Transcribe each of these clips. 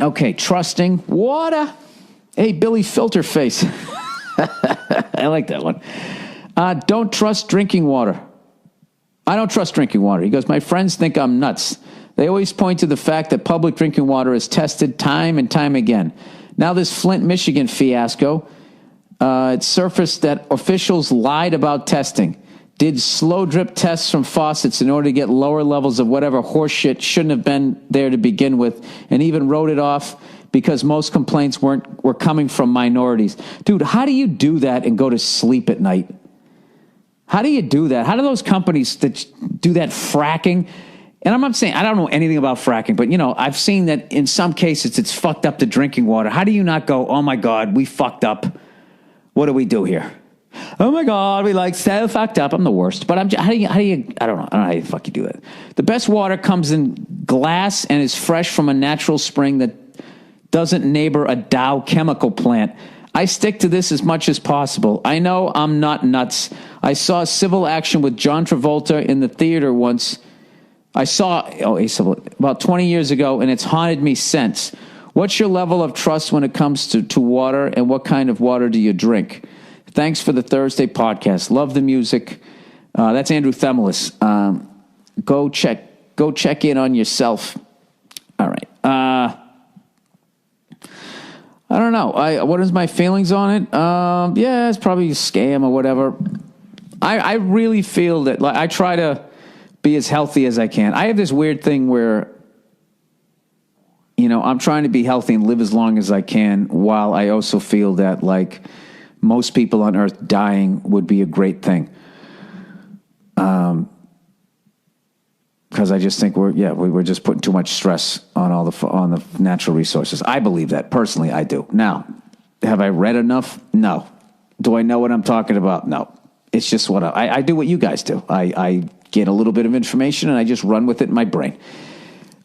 Okay, trusting water. Hey, Billy Filterface. I like that one. Don't trust drinking water. I don't trust drinking water. He goes, my friends think I'm nuts. They always point to the fact that public drinking water is tested time and time again. Now this Flint, Michigan fiasco, it surfaced that officials lied about testing, did slow drip tests from faucets in order to get lower levels of whatever horseshit shouldn't have been there to begin with, and even wrote it off because most complaints were coming from minorities. Dude, how do you do that and go to sleep at night? How do you do that? How do those companies that do that fracking? And I'm not saying, I don't know anything about fracking, but, I've seen that in some cases it's fucked up the drinking water. How do you not go, oh my God, we fucked up. What do we do here? Oh my God, we so fucked up. I'm the worst. But how do you, I don't know how the fuck you do that. The best water comes in glass and is fresh from a natural spring that doesn't neighbor a Dow chemical plant. I stick to this as much as possible. I know I'm not nuts. I saw civil action with John Travolta in the theater once. About 20 years ago, and it's haunted me since. What's your level of trust when it comes to water, and what kind of water do you drink? Thanks for the Thursday podcast. Love the music. That's Andrew Themelis. Go check in on yourself. All right. I don't know. What is my feelings on it? Yeah, it's probably a scam or whatever. I really feel that I try to be as healthy as I can. I have this weird thing where, I'm trying to be healthy and live as long as I can, while I also feel that most people on earth dying would be a great thing. Because I just think we're just putting too much stress on on the natural resources. I believe that personally. I do. Now, have I read enough? No. Do I know what I'm talking about? No. It's just what I do. What you guys do. I get a little bit of information and I just run with it in my brain.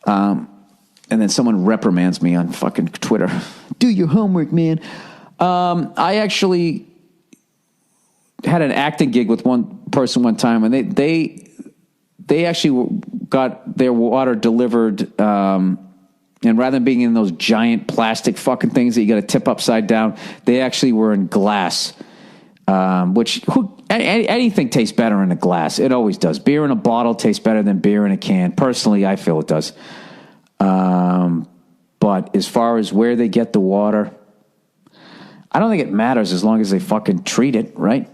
And then someone reprimands me on fucking Twitter. Do your homework, man. I actually had an acting gig with one person one time, and they actually got their water delivered, and rather than being in those giant plastic fucking things that you got to tip upside down, they actually were in glass, anything tastes better in a glass. It always does. Beer in a bottle tastes better than beer in a can. Personally, I feel it does. But as far as where they get the water, I don't think it matters as long as they fucking treat it, right?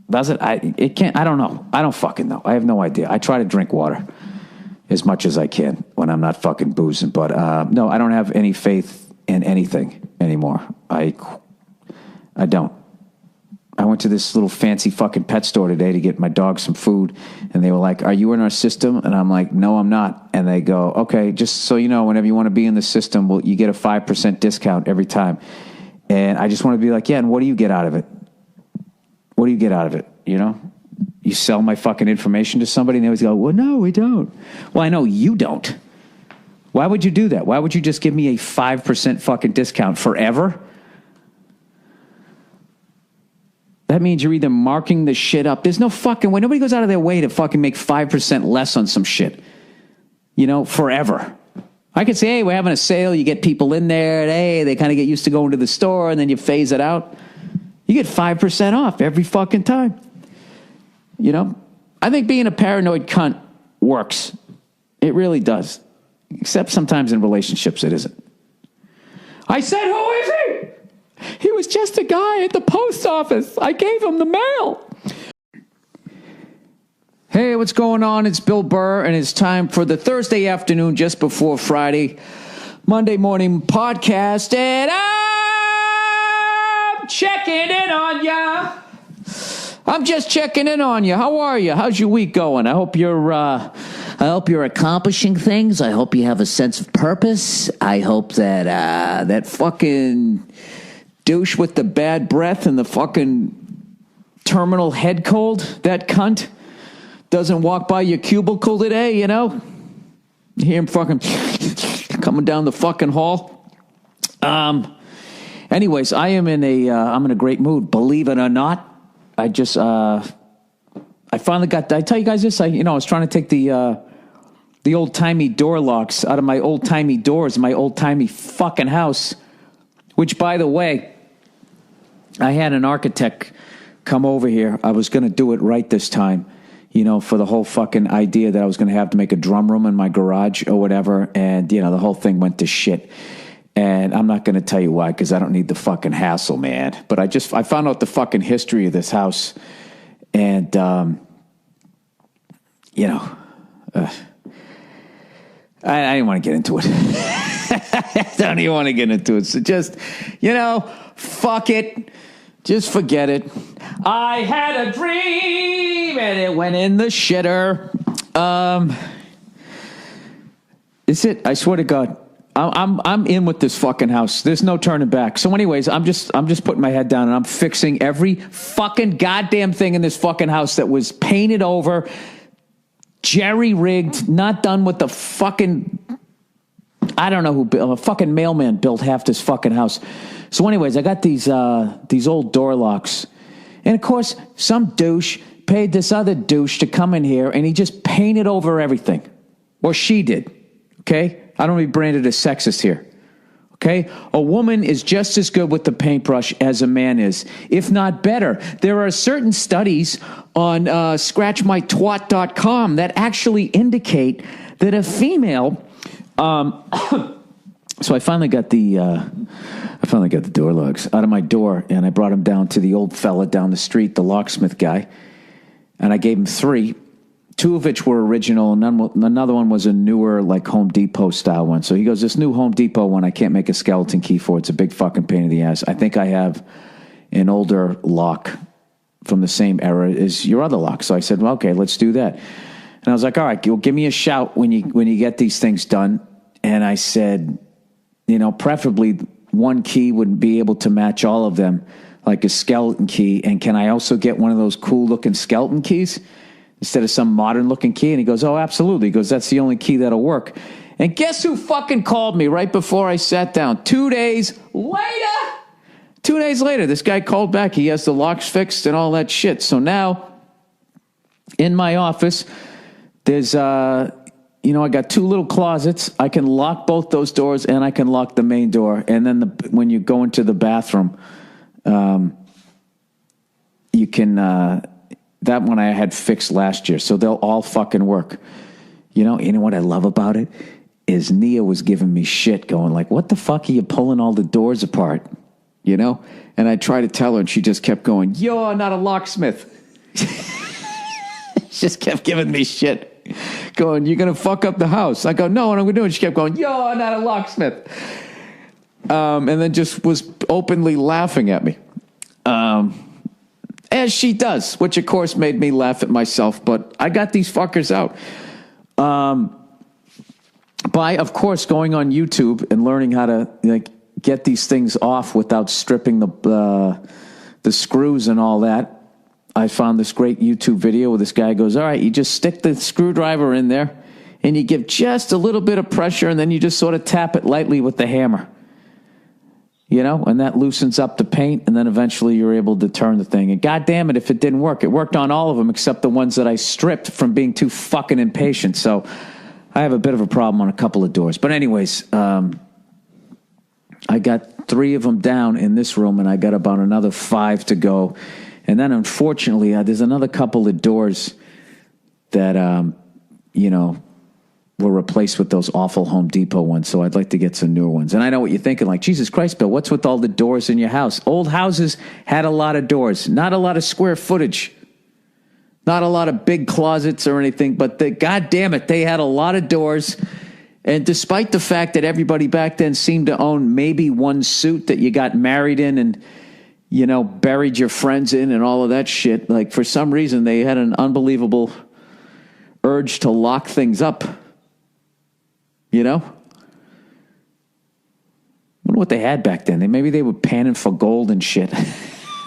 Does it? It can't. I don't know. I don't fucking know. I have no idea. I try to drink water as much as I can when I'm not fucking boozing. But no, I don't have any faith in anything anymore. I don't. I went to this little fancy fucking pet store today to get my dog some food, and they were like, "Are you in our system?" And I'm like, "No, I'm not." And they go, "Okay, just so you know, whenever you want to be in the system, you get a 5% discount every time." And I just want to be like, "Yeah, and what do you get out of it? What do you get out of it? You sell my fucking information to somebody?" And they always go, "Well, no, we don't." Well, I know you don't. Why would you do that? Why would you just give me a 5% fucking discount forever? That means you're either marking the shit up. There's no fucking way. Nobody goes out of their way to fucking make 5% less on some shit. Forever. I could say, hey, we're having a sale. You get people in there, and hey, they kind of get used to going to the store, and then you phase it out. You get 5% off every fucking time. I think being a paranoid cunt works. It really does. Except sometimes in relationships it isn't. I said, who is he? He was just a guy at the post office. I gave him the mail. Hey, what's going on? It's Bill Burr, and it's time for the Thursday afternoon just before Friday, Monday morning podcast, and I'm checking in on ya. I'm just checking in on you. How are you? How's your week going? I hope you're accomplishing things. I hope you have a sense of purpose. I hope that that fucking douche with the bad breath and the fucking terminal head cold, that cunt, doesn't walk by your cubicle today, You hear him fucking coming down the fucking hall. Anyways, I'm in a great mood. Believe it or not, I finally got. Did I tell you guys this? I was trying to take the the old-timey door locks out of my old-timey doors, my old-timey fucking house, which, by the way, I had an architect come over here. I was going to do it right this time, for the whole fucking idea that I was going to have to make a drum room in my garage or whatever, and, the whole thing went to shit. And I'm not going to tell you why, because I don't need the fucking hassle, man. But I found out the fucking history of this house, and, I didn't want to get into it. I don't even want to get into it. So just, fuck it. Just forget it. I had a dream and it went in the shitter. It's it. I swear to God. I'm in with this fucking house. There's no turning back. So anyways, I'm just putting my head down and I'm fixing every fucking goddamn thing in this fucking house that was painted over, jerry-rigged, not done with the fucking, I don't know who built, a fucking mailman built half this fucking house. So anyways, I got these old door locks. And of course, some douche paid this other douche to come in here and he just painted over everything. Or she did. Okay? I don't want to be branded as sexist here. Okay? A woman is just as good with the paintbrush as a man is, if not better. There are certain studies on scratchmytwat.com that actually indicate that a female... So I finally got the door locks out of my door, and I brought them down to the old fella down the street, the locksmith guy, and I gave him 3, 2 of which were original, and another one was a newer, like Home Depot style one. So he goes, this new Home Depot one, I can't make a skeleton key for. It's a big fucking pain in the ass. I think I have an older lock from the same era as your other lock. So I said, well, okay, let's do that. And I was like, all right, you'll give me a shout when you get these things done. And I said, preferably one key would be able to match all of them, like a skeleton key. And can I also get one of those cool looking skeleton keys instead of some modern looking key? And he goes, oh, absolutely. He goes, that's the only key that'll work. And guess who fucking called me right before I sat down? 2 days later. 2 days later, this guy called back. He has the locks fixed and all that shit. So now in my office, there's, I got 2 little closets. I can lock both those doors and I can lock the main door. And then when you go into the bathroom, you can, that one I had fixed last year. So they'll all fucking work. You know what I love about it is Nia was giving me shit going like, what the fuck are you pulling all the doors apart? And I tried to tell her and she just kept going, you're not a locksmith. She just kept giving me shit. Going, you're going to fuck up the house. I go, no, what I'm going to do? And she kept going, you're not a locksmith. And then just was openly laughing at me. As she does, which of course made me laugh at myself. But I got these fuckers out. By, of course, going on YouTube and learning how to get these things off without stripping the screws and all that. I found this great YouTube video where this guy goes, all right, you just stick the screwdriver in there and you give just a little bit of pressure and then you just sort of tap it lightly with the hammer, and that loosens up the paint and then eventually you're able to turn the thing. And God damn it, if it didn't work, it worked on all of them except the ones that I stripped from being too fucking impatient. So I have a bit of a problem on a couple of doors. But anyways, I got 3 of them down in this room and I got about another 5 to go. And then, unfortunately, there's another couple of doors that, were replaced with those awful Home Depot ones. So I'd like to get some newer ones. And I know what you're thinking, like, Jesus Christ, Bill, what's with all the doors in your house? Old houses had a lot of doors, not a lot of square footage, not a lot of big closets or anything. But God damn it, they had a lot of doors. And despite the fact that everybody back then seemed to own maybe one suit that you got married in and buried your friends in and all of that shit. Like, for some reason, they had an unbelievable urge to lock things up. Wonder what they had back then. Maybe they were panning for gold and shit.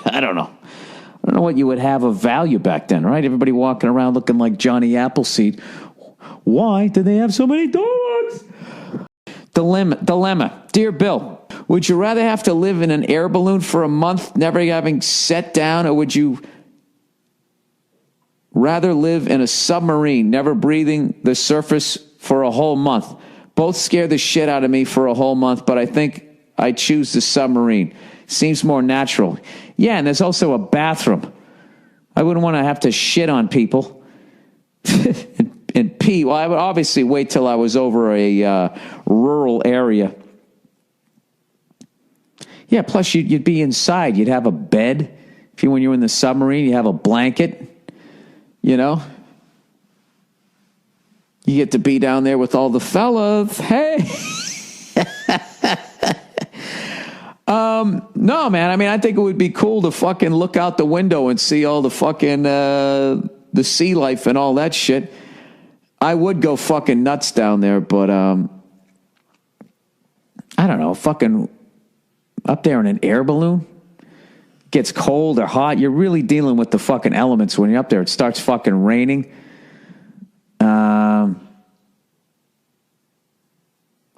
I don't know. I don't know what you would have of value back then, right? Everybody walking around looking like Johnny Appleseed. Why did they have so many dogs? Dilemma. Dear Bill, would you rather have to live in an air balloon for a month, never having set down, or would you rather live in a submarine, never breathing the surface for a whole month. Both scare the shit out of me for a whole month, but I think I choose the submarine. Seems more natural. Yeah, and there's also a bathroom. I wouldn't want to have to shit on people and pee. Well, I would obviously wait till I was over a rural area. Yeah, plus you'd be inside. You'd have a bed. When you're in the submarine, you have a blanket, you know. You get to be down there with all the fellas. Hey. No, man. I mean, I think it would be cool to fucking look out the window and see all the fucking, the sea life and all that shit. I would go fucking nuts down there, but, I don't know, fucking up there in an air balloon. Gets cold or hot. You're really dealing with the fucking elements when you're up there. It starts fucking raining.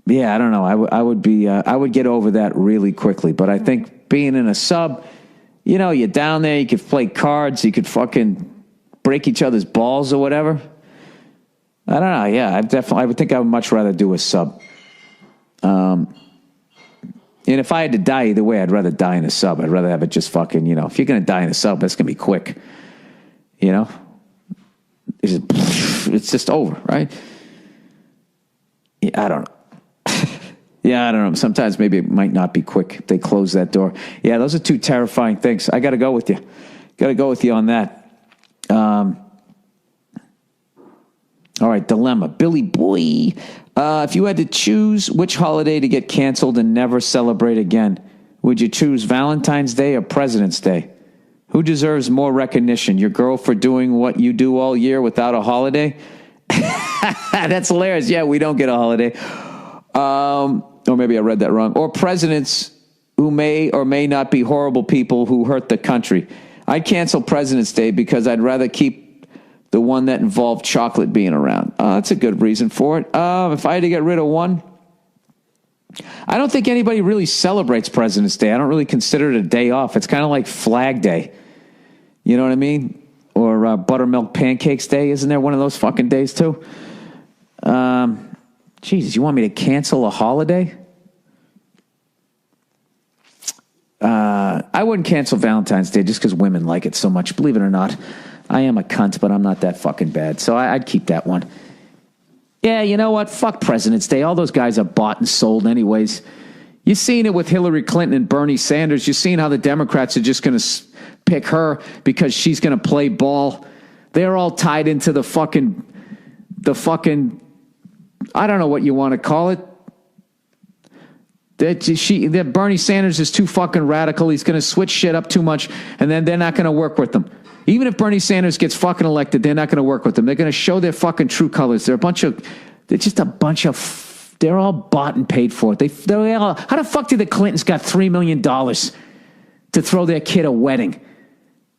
Yeah, I don't know. I would be. I would get over that really quickly. But I think being in a sub, you know, you're down there. You could play cards. You could fucking break each other's balls or whatever. I don't know. Yeah, I would think I would much rather do a sub. And if I had to die either way, I'd rather die in a sub. I'd rather have it just fucking, you know, if you're going to die in a sub, that's going to be quick. You know? It's just over, right? Yeah, I don't know. Yeah, I don't know. Sometimes maybe it might not be quick if they close that door. Yeah, those are two terrifying things. I got to go with you. Got to go with you on that. All right, dilemma. Billy Boy. If you had to choose which holiday to get canceled and never celebrate again, would you choose Valentine's Day or President's Day? Who deserves more recognition? Your girl for doing what you do all year without a holiday? That's hilarious. Yeah, we don't get a holiday. Or maybe I read that wrong. Or presidents who may or may not be horrible people who hurt the country. I'd cancel President's Day because I'd rather keep the one that involved chocolate being around. That's a good reason for it. If I had to get rid of one, I don't think anybody really celebrates President's Day. I don't really consider it a day off. It's kind of like Flag Day. You know what I mean? Or Buttermilk Pancakes Day. Isn't there one of those fucking days too? Jesus, you want me to cancel a holiday? I wouldn't cancel Valentine's Day just because women like it so much. Believe it or not. I am a cunt, but I'm not that fucking bad. So I'd keep that one. Yeah, you know what? Fuck President's Day. All those guys are bought and sold anyways. You've seen it with Hillary Clinton and Bernie Sanders. You've seen how the Democrats are just going to pick her because she's going to play ball. They're all tied into the fucking, I don't know what you want to call it. That Bernie Sanders is too fucking radical. He's going to switch shit up too much, and then they're not going to work with them. Even if Bernie Sanders gets fucking elected, they're not going to work with them. They're going to show their fucking true colors. They're all bought and paid for. How the fuck did the Clintons got $3 million to throw their kid a wedding?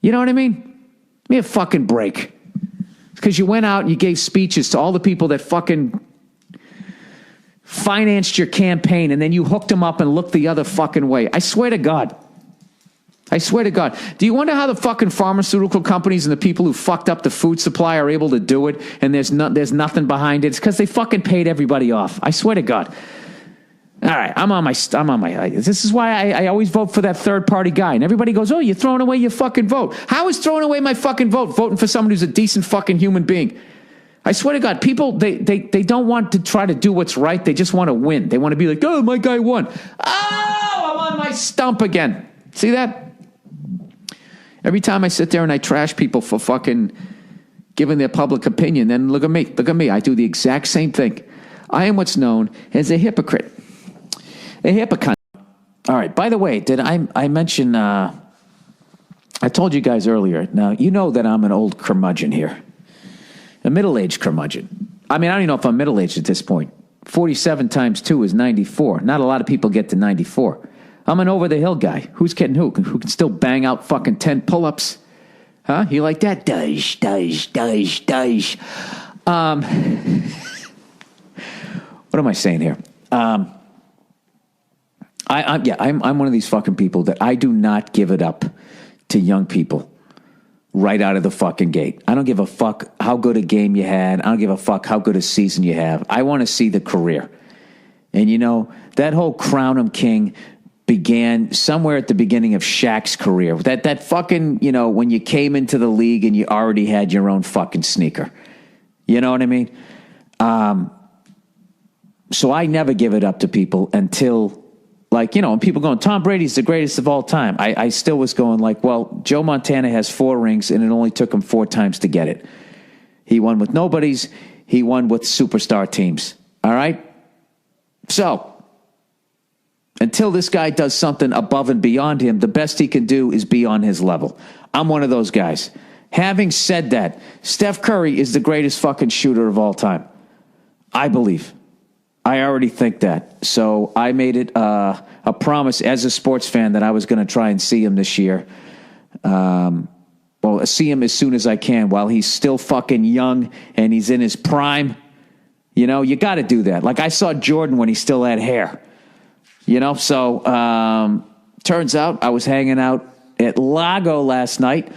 You know what I mean? Give me a fucking break. Because you went out and you gave speeches to all the people that fucking financed your campaign, and then you hooked them up and looked the other fucking way. I swear to God. Do you wonder how the fucking pharmaceutical companies and the people who fucked up the food supply are able to do it, and there's nothing behind it? It's because they fucking paid everybody off. I swear to God. All right, I'm on my. This is why I always vote for that third party guy. And everybody goes, "Oh, you're throwing away your fucking vote." How is throwing away my fucking vote voting for someone who's a decent fucking human being? I swear to God, people they don't want to try to do what's right. They just want to win. They want to be like, "Oh, my guy won." Oh, I'm on my stump again. See that? Every time I sit there and I trash people for fucking giving their public opinion, then look at me. I do the exact same thing. I am what's known as a hypocrite. A hypocrite. All right, by the way, did I mention, I told you guys earlier, now you know that I'm an old curmudgeon here. A middle-aged curmudgeon. I mean, I don't even know if I'm middle-aged at this point. 47 times 2 is 94. Not a lot of people get to 94. I'm an over-the-hill guy. Who's kidding who? Who can still bang out fucking 10 pull-ups? Huh? You like that? Dush. What am I saying here? I'm one of these fucking people that I do not give it up to young people. right out of the fucking gate. I don't give a fuck how good a game you had. I don't give a fuck how good a season you have. I want to see the career. And, you know, that whole crown him king began somewhere at the beginning of Shaq's career. That fucking, you know, when you came into the league and you already had your own fucking sneaker. You know what I mean? So I never give it up to people until, like, you know, and people going, Tom Brady's the greatest of all time. I still was going like, well, Joe Montana has 4 rings and it only took him 4 times to get it. He won with nobodies. He won with superstar teams. All right? So, until this guy does something above and beyond him, the best he can do is be on his level. I'm one of those guys. Having said that, Steph Curry is the greatest fucking shooter of all time. I believe. I already think that. So I made it a promise as a sports fan that I was going to try and see him this year. Well, see him as soon as I can while he's still fucking young and he's in his prime. You know, you got to do that. Like I saw Jordan when he still had hair. You know, so turns out I was hanging out at Lago last night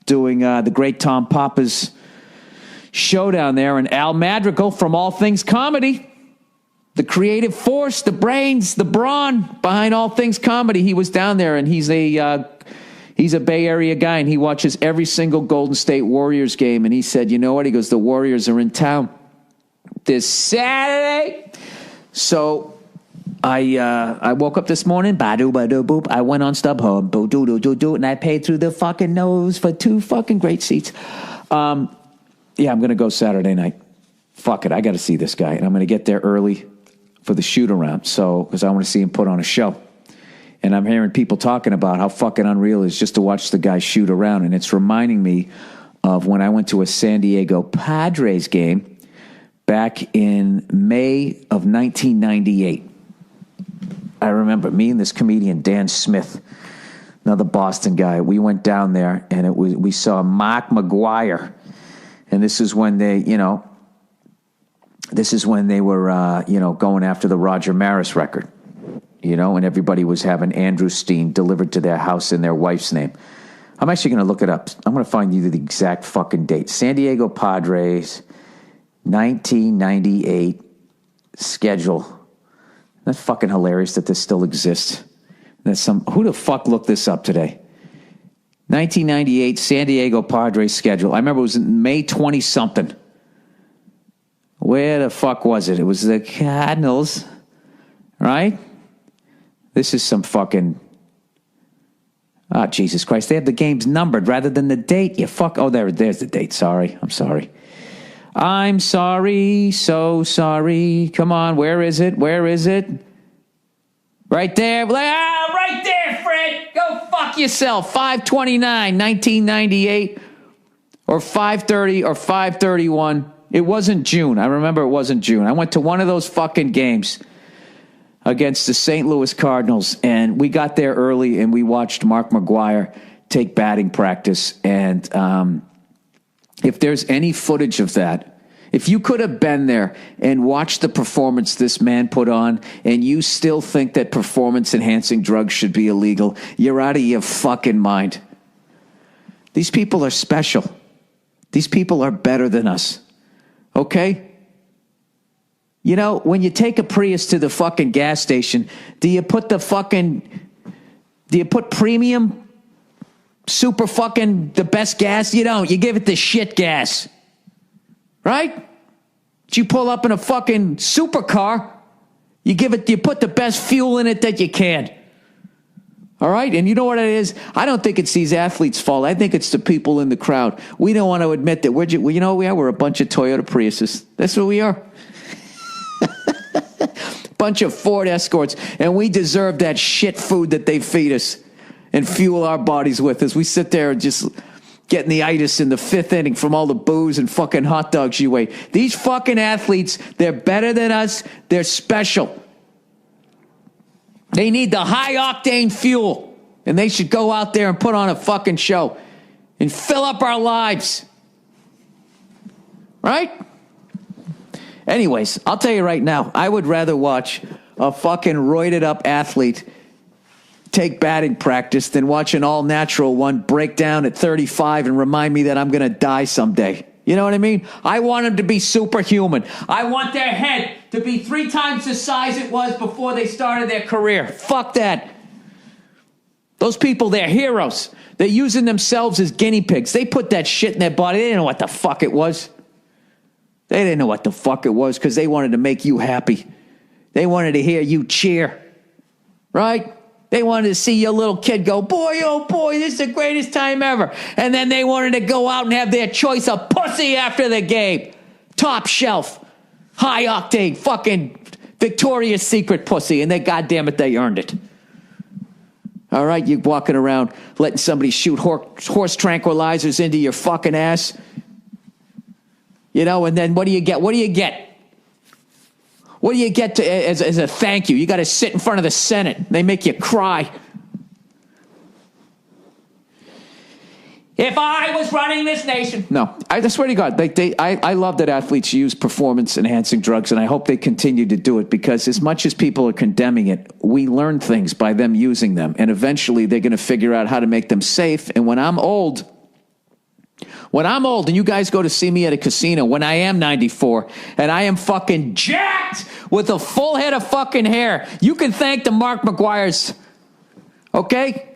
doing the great Tom Papa's show down there, and Al Madrigal from All Things Comedy, the creative force, the brains, the brawn behind All Things Comedy. He was down there, and he's a Bay Area guy, and he watches every single Golden State Warriors game, and he said, you know what? He goes, the Warriors are in town this Saturday. So I woke up this morning, ba-doo-ba-doo-boop. I went on StubHub, boo-doo-doo-doo-doo, and I paid through the fucking nose for 2 fucking great seats. Yeah, I'm going to go Saturday night. Fuck it, I got to see this guy, and I'm going to get there early for the shoot-around, so because I want to see him put on a show. And I'm hearing people talking about how fucking unreal it is just to watch the guy shoot around, and it's reminding me of when I went to a San Diego Padres game back in May of 1998. I remember me and this comedian, Dan Smith, another Boston guy, we went down there and we saw Mark McGuire. And this is when they, you know, were, going after the Roger Maris record, you know, and everybody was having Andrew Steen delivered to their house in their wife's name. I'm actually going to look it up. I'm going to find you the exact fucking date. San Diego Padres, 1998 schedule. That's fucking hilarious that this still exists. Who the fuck looked this up today? 1998 San Diego Padres schedule. I remember it was May 20-something. Where the fuck was it? It was the Cardinals, right? This is some fucking... Oh, Jesus Christ. They have the games numbered rather than the date. You fuck... Oh, there's the date. Sorry. I'm sorry. I'm sorry, so sorry. Come on, where is it? Where is it? Right there. Right there, Fred. Go fuck yourself. 5/29, 1998, or 5/30, or 5/31. It wasn't June. I remember it wasn't June. I went to one of those fucking games against the St. Louis Cardinals, and we got there early, and we watched Mark McGuire take batting practice, and if there's any footage of that, if you could have been there and watched the performance this man put on and you still think that performance-enhancing drugs should be illegal, you're out of your fucking mind. These people are special. These people are better than us. Okay? You know, when you take a Prius to the fucking gas station, do you put premium super fucking the best gas? You don't. You give it the shit gas. Right? But you pull up in a fucking supercar, you put the best fuel in it that you can. All right? And you know what it is? I don't think it's these athletes' fault. I think it's the people in the crowd. We don't want to admit that we're a bunch of Toyota Priuses. That's what we are. Bunch of Ford Escorts, and we deserve that shit food that they feed us and fuel our bodies with as we sit there and just getting the itis in the 5th inning from all the booze and fucking hot dogs you ate. These fucking athletes, they're better than us. They're special. They need the high-octane fuel, and they should go out there and put on a fucking show and fill up our lives. Right? Anyways, I'll tell you right now, I would rather watch a fucking roided-up athlete take batting practice than watch an all-natural one break down at 35 and remind me that I'm going to die someday. You know what I mean? I want them to be superhuman. I want their head to be 3 times the size it was before they started their career. Fuck that. Those people, they're heroes. They're using themselves as guinea pigs. They put that shit in their body. They didn't know what the fuck it was. They didn't know what the fuck it was because they wanted to make you happy. They wanted to hear you cheer. Right? They wanted to see your little kid go, boy, oh boy, this is the greatest time ever. And then they wanted to go out and have their choice of pussy after the game. Top shelf, high octane, fucking Victoria's Secret pussy. And they, goddamn it, they earned it. All right, you walking around letting somebody shoot horse tranquilizers into your fucking ass. You know, and then what do you get? What do you get? What do you get as a thank you? You got to sit in front of the Senate. They make you cry. If I was running this nation. No, I swear to God, I love that athletes use performance-enhancing drugs, and I hope they continue to do it because as much as people are condemning it, we learn things by them using them, and eventually they're going to figure out how to make them safe. And when I'm old, and you guys go to see me at a casino, when I am 94, and I am fucking jacked with a full head of fucking hair, you can thank the Mark McGuires, okay?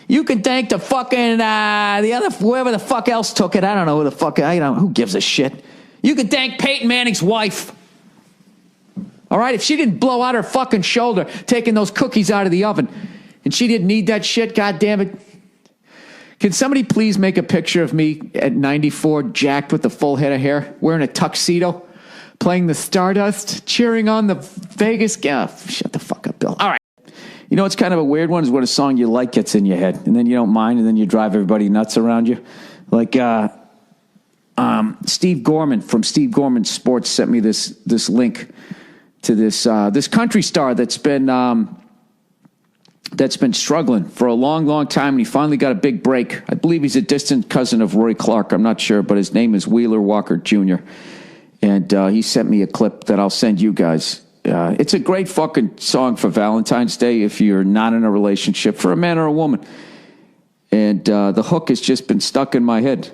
You can thank the fucking, the other, whoever the fuck else took it. I don't know who the fuck, who gives a shit? You can thank Peyton Manning's wife. All right? If she didn't blow out her fucking shoulder taking those cookies out of the oven, and she didn't need that shit, God damn it. Can somebody please make a picture of me at 94, jacked with a full head of hair, wearing a tuxedo, playing the Stardust, cheering on the Vegas guy? Shut the fuck up, Bill. All right. You know what's kind of a weird one is when a song you like gets in your head, and then you don't mind, and then you drive everybody nuts around you. Like Steve Gorman from Steve Gorman Sports sent me this link to this country star that's been struggling for a long, long time, and he finally got a big break. I believe he's a distant cousin of Roy Clark. I'm not sure, but his name is Wheeler Walker Jr., and he sent me a clip that I'll send you guys. It's a great fucking song for Valentine's Day if you're not in a relationship, for a man or a woman. And the hook has just been stuck in my head.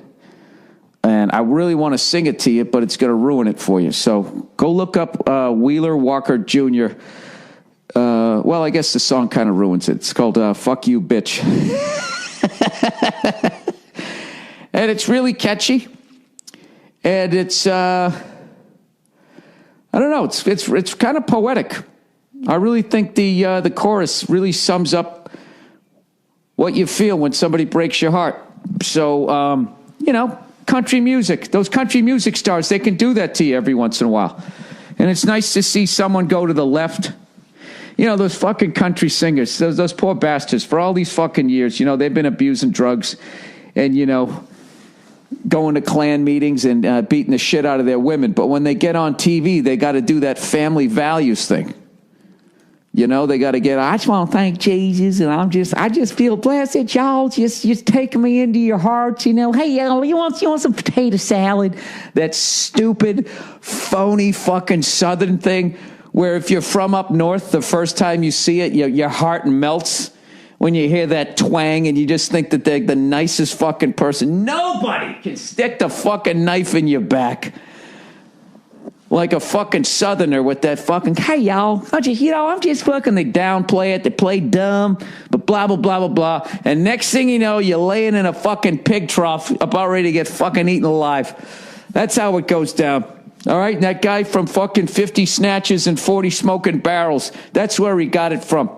And I really want to sing it to you, but it's going to ruin it for you. So go look up Wheeler Walker Jr., well, I guess the song kind of ruins it. It's called Fuck You, Bitch. And it's really catchy. And it's, I don't know, it's kind of poetic. I really think the chorus really sums up what you feel when somebody breaks your heart. So, country music, those country music stars, they can do that to you every once in a while. And it's nice to see someone go to the left. You know, those fucking country singers, those poor bastards, for all these fucking years, they've been abusing drugs and, going to Klan meetings and beating the shit out of their women. But when they get on TV, they got to do that family values thing. They got to I just want to thank Jesus, and I just feel blessed that y'all just taking me into your hearts. Hey, you want some potato salad? That stupid, phony fucking Southern thing where if you're from up north, the first time you see it, your heart melts when you hear that twang and you just think that they're the nicest fucking person. Nobody can stick the fucking knife in your back like a fucking Southerner with that fucking, hey, y'all, I'm just fucking, they downplay it, they play dumb, but blah, blah, blah, blah, blah. And next thing you know, you're laying in a fucking pig trough about ready to get fucking eaten alive. That's how it goes down. All right, and that guy from fucking 50 snatches and 40 smoking barrels, that's where he got it from.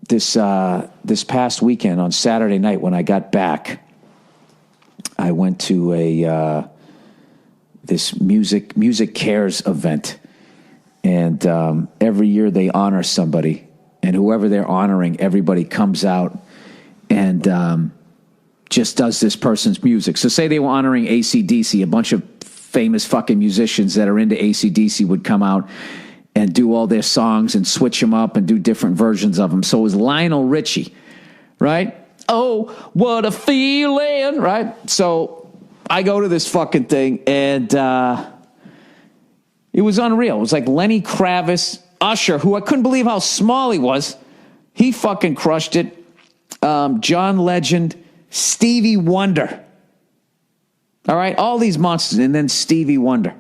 This past weekend on Saturday night when I got back, I went to this Music Cares event, and every year they honor somebody, and whoever they're honoring, everybody comes out and just does this person's music. So say they were honoring AC/DC, a bunch of famous fucking musicians that are into AC/DC would come out and do all their songs and switch them up and do different versions of them. So it was Lionel Richie, right? Oh, what a feeling, right? So I go to this fucking thing, and it was unreal. It was like Lenny Kravitz, Usher, who I couldn't believe how small he was, He fucking crushed it. John Legend, Stevie Wonder. All right, all these monsters, and then Stevie Wonder.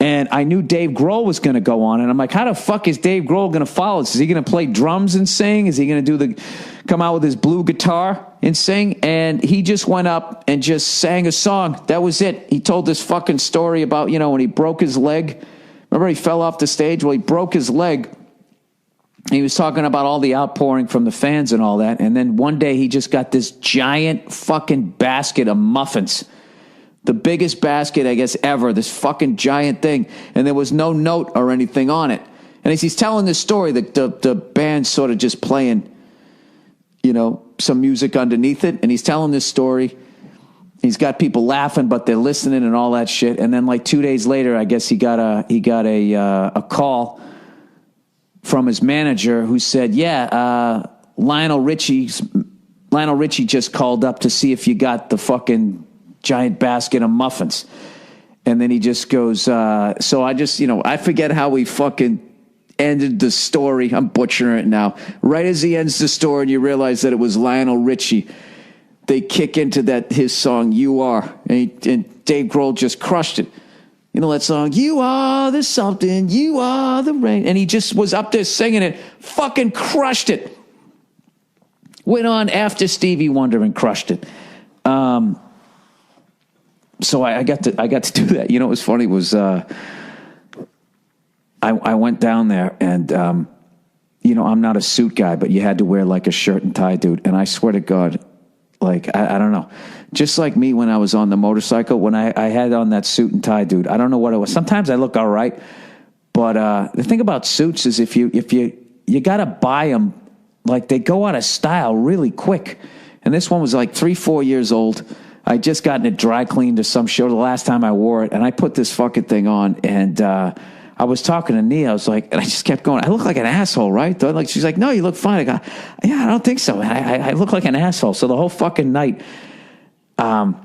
And I knew Dave Grohl was going to go on, and I'm like, how the fuck is Dave Grohl going to follow this? Is he going to play drums and sing? Is he going to come out with his blue guitar and sing? And he just went up and just sang a song. That was it. He told this fucking story about, when he broke his leg. Remember he fell off the stage? Well, he broke his leg. He was talking about all the outpouring from the fans and all that. And then one day he just got this giant fucking basket of muffins. The biggest basket, I guess, ever. This fucking giant thing. And there was no note or anything on it. And as he's telling this story, the band's sort of just playing, some music underneath it. And he's telling this story. He's got people laughing, but they're listening and all that shit. And then like 2 days later, I guess he got a call from his manager who said, Lionel Richie just called up to see if you got the fucking giant basket of muffins. And then he just goes, so I just, I forget how he fucking ended the story. I'm butchering it now. Right as he ends the story and you realize that it was Lionel Richie, they kick into his song, You Are. And Dave Grohl just crushed it. You know that song, You Are the Something, You Are the Rain. And he just was up there singing it, fucking crushed it. Went on after Stevie Wonder and crushed it. So I got to do that. What was funny was I went down there and I'm not a suit guy, but you had to wear like a shirt and tie, dude. And I swear to God, like I don't know, just like me when I was on the motorcycle, when I had on that suit and tie, dude. I don't know what it was. Sometimes I look all right, but the thing about suits is if you gotta buy them, like they go out of style really quick. And this one was like 3-4 years old. I just gotten it dry cleaned to some show the last time I wore it, and I put this fucking thing on, and I was talking to Nia. I was like, and I just kept going, I look like an asshole, right? She's like, no, you look fine. I go, yeah, I don't think so. I look like an asshole. So the whole fucking night, anytime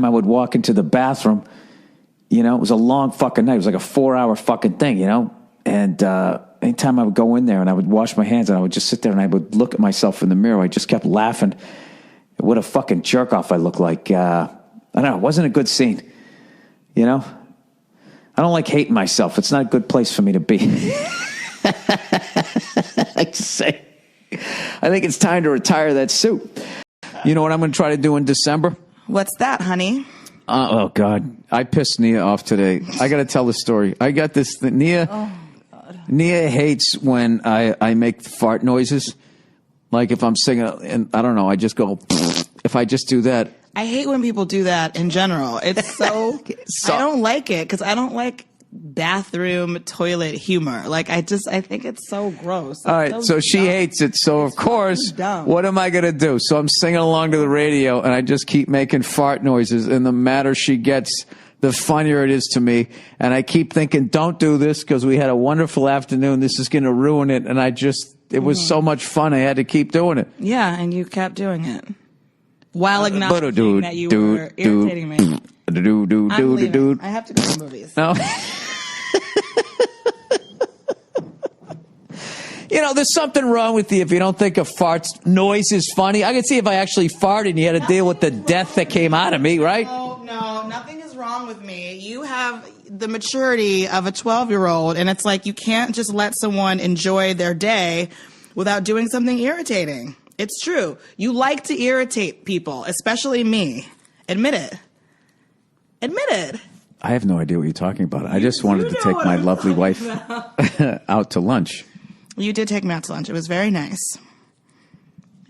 I would walk into the bathroom, it was a long fucking night. It was like a 4-hour fucking thing, and anytime I would go in there and I would wash my hands and I would just sit there and I would look at myself in the mirror, I just kept laughing. What a fucking jerk off I look like. I don't know. It wasn't a good scene. I don't like hating myself. It's not a good place for me to be. I say, I think it's time to retire that suit. You know what I'm going to try to do in December? What's that, honey? Oh, God. I pissed Nia off today. I got to tell the story. I got this. Nia hates when I make fart noises. Like if I'm singing, and I don't know, I just go, if I just do that. I hate when people do that in general. It's so, I don't like it because I don't like bathroom toilet humor. Like I think it's so gross. It's all right, so she hates it. So of course, what am I going to do? So I'm singing along to the radio and I just keep making fart noises, and the madder she gets, the funnier it is to me. And I keep thinking, don't do this because we had a wonderful afternoon. This is going to ruin it. And it was so much fun. I had to keep doing it. Yeah, and you kept doing it while acknowledging that you were irritating me. I'm leaving. I have to go to the movies. No. There's something wrong with you if you don't think a fart noise is funny. I could see if I actually farted and you had to deal with the death that came out of me, right? No, nothing is wrong with me. You have the maturity of a 12-year-old, and it's like you can't just let someone enjoy their day without doing something irritating. It's true. You like to irritate people, especially me. Admit it. Admit it. I have no idea what you're talking about. I just wanted to take my lovely wife out to lunch. You did take me out to lunch. It was very nice.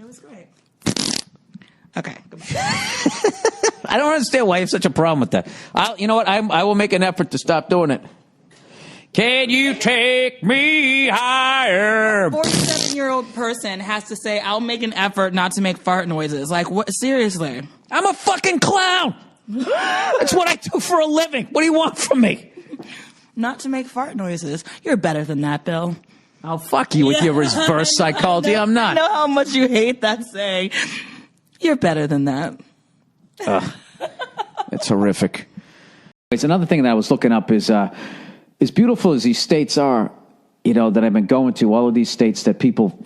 It was great. Okay. I don't understand why you have such a problem with that. You know what? I will make an effort to stop doing it. Can you take me higher? A 47-year-old person has to say, I'll make an effort not to make fart noises. Like, what? Seriously. I'm a fucking clown. That's what I do for a living. What do you want from me? Not to make fart noises. You're better than that, Bill. Oh, fuck you with your reverse psychology. I'm not. I know how much you hate that saying. You're better than that. It's horrific. It's another thing that I was looking up is, as beautiful as these states are, that I've been going to, all of these states that people,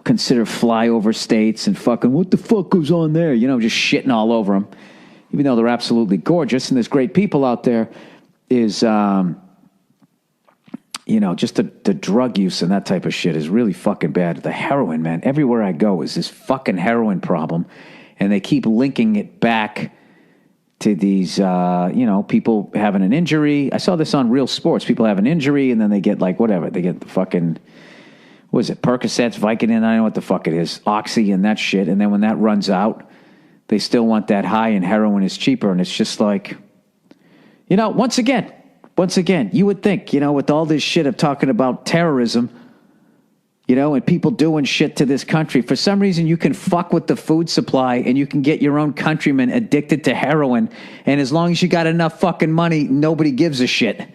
consider flyover states and fucking, what the fuck goes on there? Just shitting all over them. Even though they're absolutely gorgeous and there's great people out there, is, just the drug use and that type of shit is really fucking bad. The heroin, man. Everywhere I go is this fucking heroin problem. And they keep linking it back to these, people having an injury. I saw this on Real Sports. People have an injury and then they get like whatever. They get the fucking, what is it, Percocets, Vicodin, I don't know what the fuck it is, Oxy and that shit. And then when that runs out, they still want that high and heroin is cheaper. And it's just like, once again, you would think, with all this shit of talking about terrorism, and people doing shit to this country, for some reason you can fuck with the food supply and you can get your own countrymen addicted to heroin. And as long as you got enough fucking money, nobody gives a shit.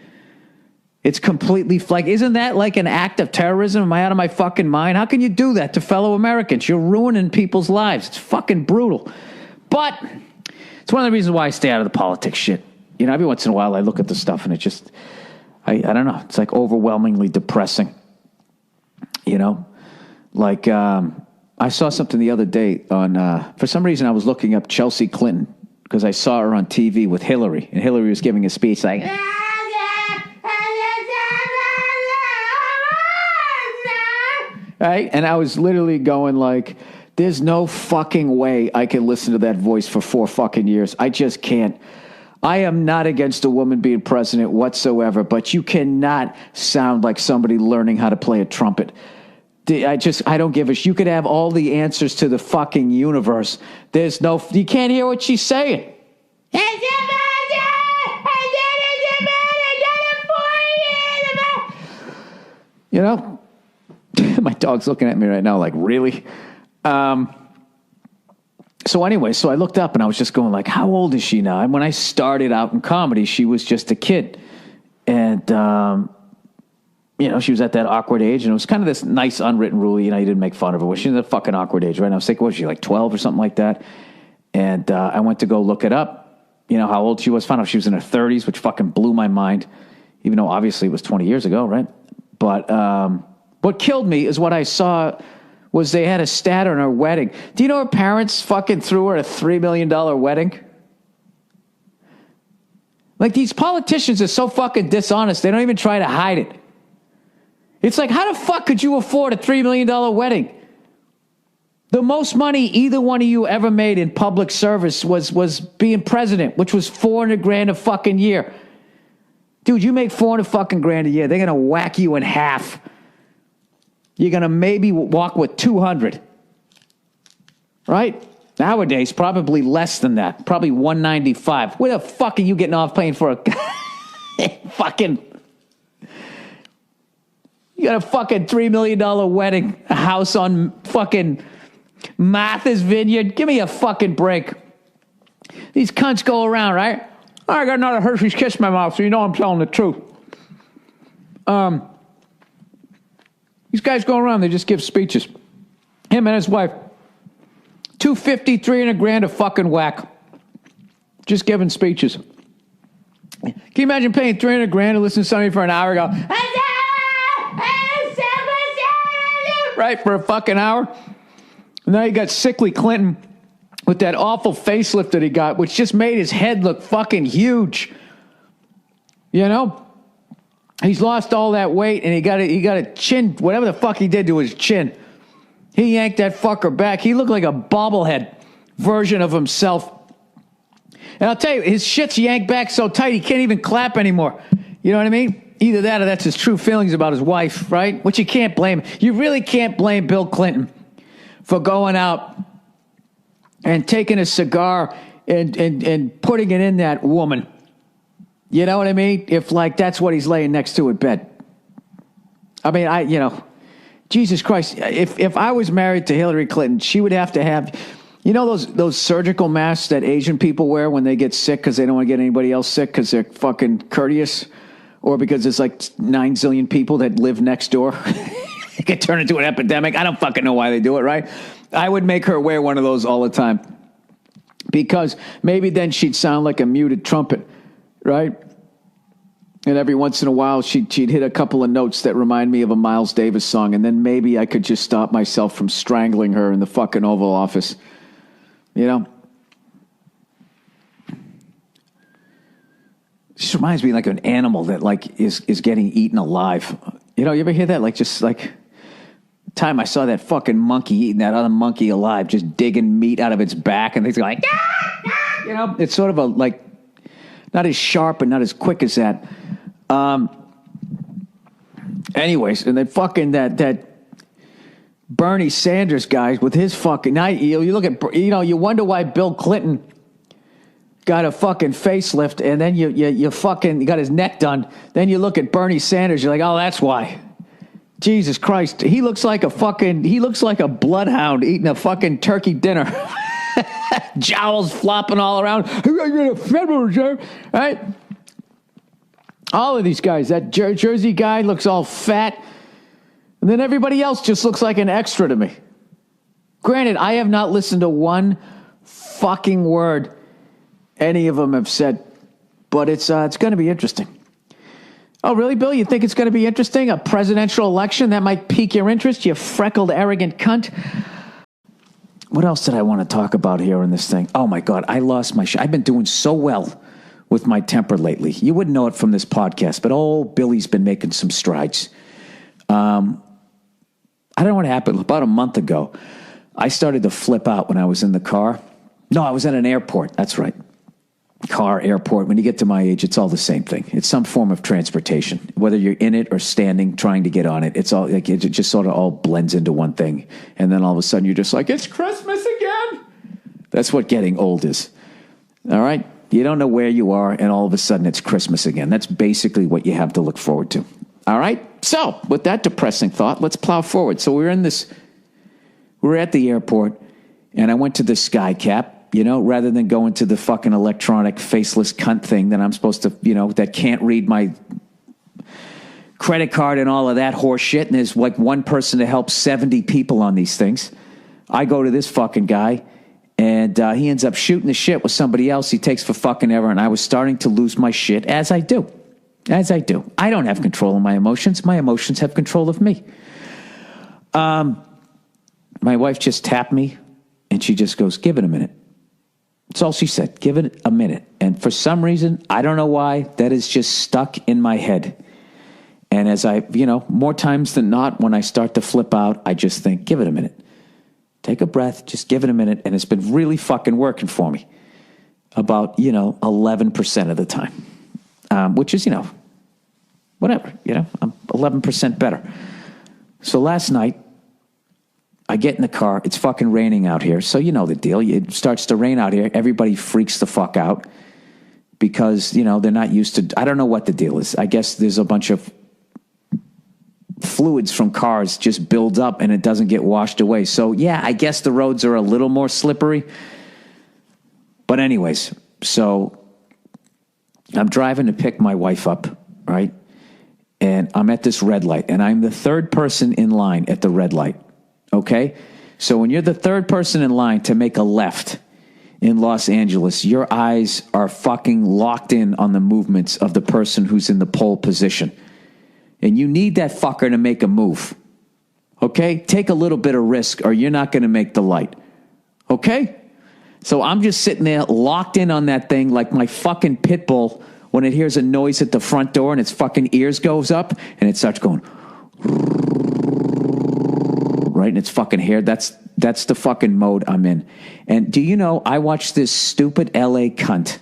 It's completely isn't that like an act of terrorism? Am I out of my fucking mind? How can you do that to fellow Americans? You're ruining people's lives. It's fucking brutal. But it's one of the reasons why I stay out of the politics shit. Every once in a while I look at the stuff and it just, I don't know. It's like overwhelmingly depressing. I saw something the other day on, for some reason I was looking up Chelsea Clinton because I saw her on TV with Hillary, and Hillary was giving a speech like, right? And I was literally going like, there's no fucking way I can listen to that voice for 4 fucking years. I just can't. I am not against a woman being president whatsoever, but you cannot sound like somebody learning how to play a trumpet. I don't give a shit. You could have all the answers to the fucking universe. You can't hear what she's saying. My dog's looking at me right now like, really? So anyway, I looked up and I was just going like, how old is she now? And when I started out in comedy, she was just a kid. And, she was at that awkward age, and it was kind of this nice unwritten rule, you didn't make fun of her. She was at a fucking awkward age, right? And I was thinking, was she like 12 or something like that? And I went to go look it up, how old she was. Found out she was in her 30s, which fucking blew my mind, even though obviously it was 20 years ago, right? But what killed me is what I saw was they had a stat on her wedding. Do you know her parents fucking threw her a $3 million wedding? Like, these politicians are so fucking dishonest, they don't even try to hide it. It's like, how the fuck could you afford a $3 million wedding? The most money either one of you ever made in public service was being president, which was $400,000 a fucking year. Dude, you make $400 fucking grand a year, they're gonna whack you in half. You're going to maybe walk with 200, right? Nowadays, probably less than that. Probably 195. Where the fuck are you getting off paying for a fucking... You got a fucking $3 million wedding, a house on fucking Martha's Vineyard. Give me a fucking break. These cunts go around, right? I got another Hershey's Kiss in my mouth, so you know I'm telling the truth. These guys go around, they just give speeches. Him and his wife. $250,000, $300,000 a fucking whack. Just giving speeches. Can you imagine paying $300,000 to listen to somebody for an hour and go, right, for a fucking hour? And now you got sickly Clinton with that awful facelift that he got, which just made his head look fucking huge. He's lost all that weight, and he got a chin, whatever the fuck he did to his chin. He yanked that fucker back. He looked like a bobblehead version of himself. And I'll tell you, his shit's yanked back so tight he can't even clap anymore. You know what I mean? Either that or that's his true feelings about his wife, right? Which you can't blame. You really can't blame Bill Clinton for going out and taking a cigar and putting it in that woman. You know what I mean? If, that's what he's laying next to in bed. I mean, Jesus Christ, if I was married to Hillary Clinton, she would have to have, those surgical masks that Asian people wear when they get sick because they don't want to get anybody else sick because they're fucking courteous, or because there's 9 zillion people that live next door. It could turn into an epidemic. I don't fucking know why they do it, right? I would make her wear one of those all the time because maybe then she'd sound like a muted trumpet. Right? And every once in a while, she'd hit a couple of notes that remind me of a Miles Davis song, and then maybe I could just stop myself from strangling her in the fucking Oval Office. You know? Just reminds me like an animal that like is getting eaten alive. You know, you ever hear that? Like just like the time I saw that fucking monkey eating that other monkey alive, just digging meat out of its back, and things like, you know, it's sort of a like not as sharp and not as quick as that. Anyways, and then fucking that Bernie Sanders guy with his fucking, now you look at, you know, you wonder why Bill Clinton got a fucking facelift, and then you fucking got his neck done. Then you look at Bernie Sanders, you're like, oh, that's why. Jesus Christ, he looks like a bloodhound eating a fucking turkey dinner. Jowls flopping all around. Federal Reserve, right? All of these guys. That Jersey guy looks all fat. And then everybody else just looks like an extra to me. Granted, I have not listened to one fucking word any of them have said. But it's going to be interesting. Oh, really, Bill? You think it's going to be interesting? A presidential election? That might pique your interest, you freckled, arrogant cunt. What else did I want to talk about here in this thing? Oh, my God. I lost my shit. I've been doing so well with my temper lately. You wouldn't know it from this podcast, but Billy's been making some strides. I don't know what happened. About a month ago, I started to flip out when I was in the car. No, I was at an airport. That's right. Car, airport. When you get to my age, it's all the same thing. It's some form of transportation, whether you're in it or standing, trying to get on it. It's all like it just sort of all blends into one thing. And then all of a sudden you're just like, it's Christmas again. That's what getting old is. All right. You don't know where you are, and all of a sudden it's Christmas again. That's basically what you have to look forward to. All right. So with that depressing thought, let's plow forward. So we're at the airport, and I went to the sky cap. You know, rather than going to the fucking electronic faceless cunt thing that I'm supposed to, you know, that can't read my credit card and all of that horse shit. And there's like one person to help 70 people on these things. I go to this fucking guy, and he ends up shooting the shit with somebody else. He takes for fucking ever. And I was starting to lose my shit, as I do. I don't have control of my emotions. My emotions have control of me. My wife just tapped me, and she just goes, give it a minute. That's all she said. Give it a minute. And for some reason, I don't know why, that is just stuck in my head. And as more times than not, when I start to flip out, I just think, give it a minute. Take a breath, just give it a minute. And it's been really fucking working for me about, 11% of the time, which is, whatever, I'm 11% better. So last night, I get in the car. It's fucking raining out here. So you know the deal. It starts to rain out here. Everybody freaks the fuck out because, they're not used to, I don't know what the deal is. I guess there's a bunch of fluids from cars just builds up and it doesn't get washed away. So yeah, I guess the roads are a little more slippery. But anyways, so I'm driving to pick my wife up, right? And I'm at this red light, and I'm the third person in line at the red light. Okay? So when you're the third person in line to make a left in Los Angeles, your eyes are fucking locked in on the movements of the person who's in the pole position. And you need that fucker to make a move. Okay? Take a little bit of risk or you're not going to make the light. Okay? So I'm just sitting there locked in on that thing like my fucking pit bull when it hears a noise at the front door and its fucking ears goes up and it starts going... right, and it's fucking hair. That's the fucking mode I'm in. And do you know, I watched this stupid LA cunt,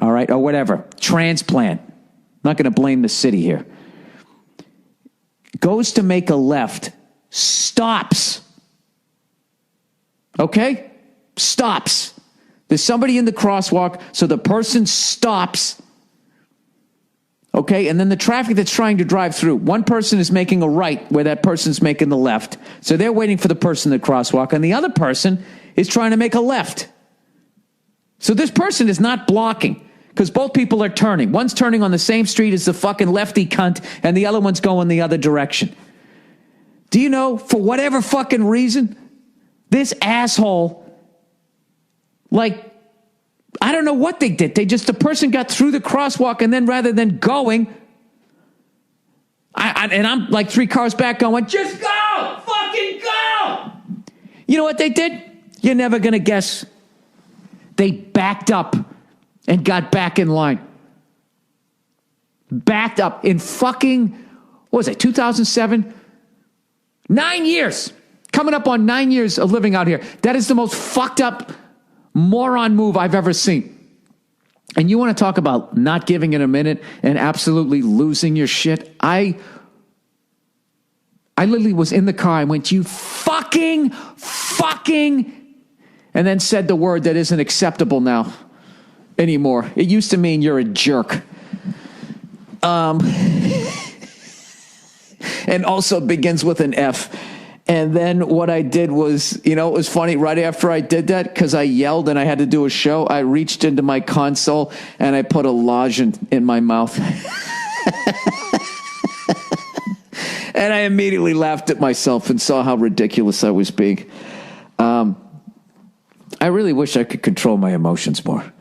all right, or whatever, transplant. I'm not going to blame the city here. Goes to make a left, stops. Okay? Stops. There's somebody in the crosswalk, so the person stops. Okay, and then the traffic that's trying to drive through, one person is making a right where that person's making the left. So they're waiting for the person in the crosswalk, and the other person is trying to make a left. So this person is not blocking because both people are turning. One's turning on the same street as the fucking lefty cunt, and the other one's going the other direction. Do you know, for whatever fucking reason, this asshole, like, I don't know what they did. The person got through the crosswalk, and then rather than going, and I'm like 3 cars back going, just go! Fucking go! You know what they did? You're never going to guess. They backed up and got back in line. Backed up in fucking, what was it, 2007? 9 years. Coming up on 9 years of living out here. That is the most fucked up moron move I've ever seen. And you want to talk about not giving it a minute and absolutely losing your shit? I literally was in the car. I went, you fucking, and then said the word that isn't acceptable now anymore. It used to mean you're a jerk. And also begins with an F. And then what I did was, it was funny. Right after I did that, because I yelled and I had to do a show, I reached into my console and I put a lozenge in my mouth. And I immediately laughed at myself and saw how ridiculous I was being. I really wish I could control my emotions more.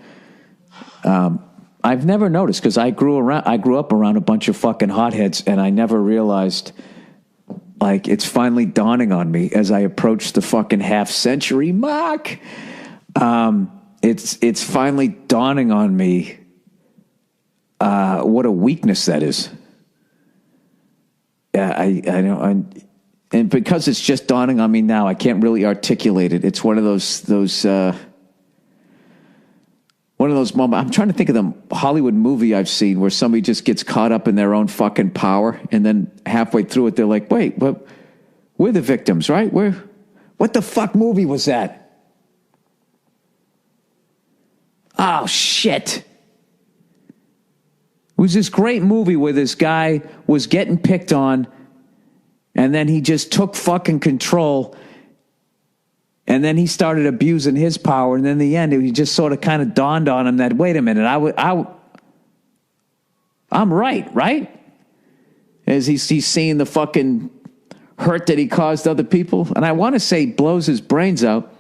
I've never noticed, because I grew up around a bunch of fucking hotheads, and I never realized, like, it's finally dawning on me as I approach the fucking half-century mark. It's finally dawning on me what a weakness that is. Yeah, I know, and because it's just dawning on me now, I can't really articulate it. It's one of those moments. I'm trying to think of the Hollywood movie I've seen where somebody just gets caught up in their own fucking power, and then halfway through it, they're like, wait, we're the victims, right? What the fuck movie was that? Oh, shit. It was this great movie where this guy was getting picked on, and then he just took fucking control, and then he started abusing his power, and then in the end, it just sort of kind of dawned on him that, wait a minute, I'm right? As he's seeing the fucking hurt that he caused other people, and I want to say blows his brains out.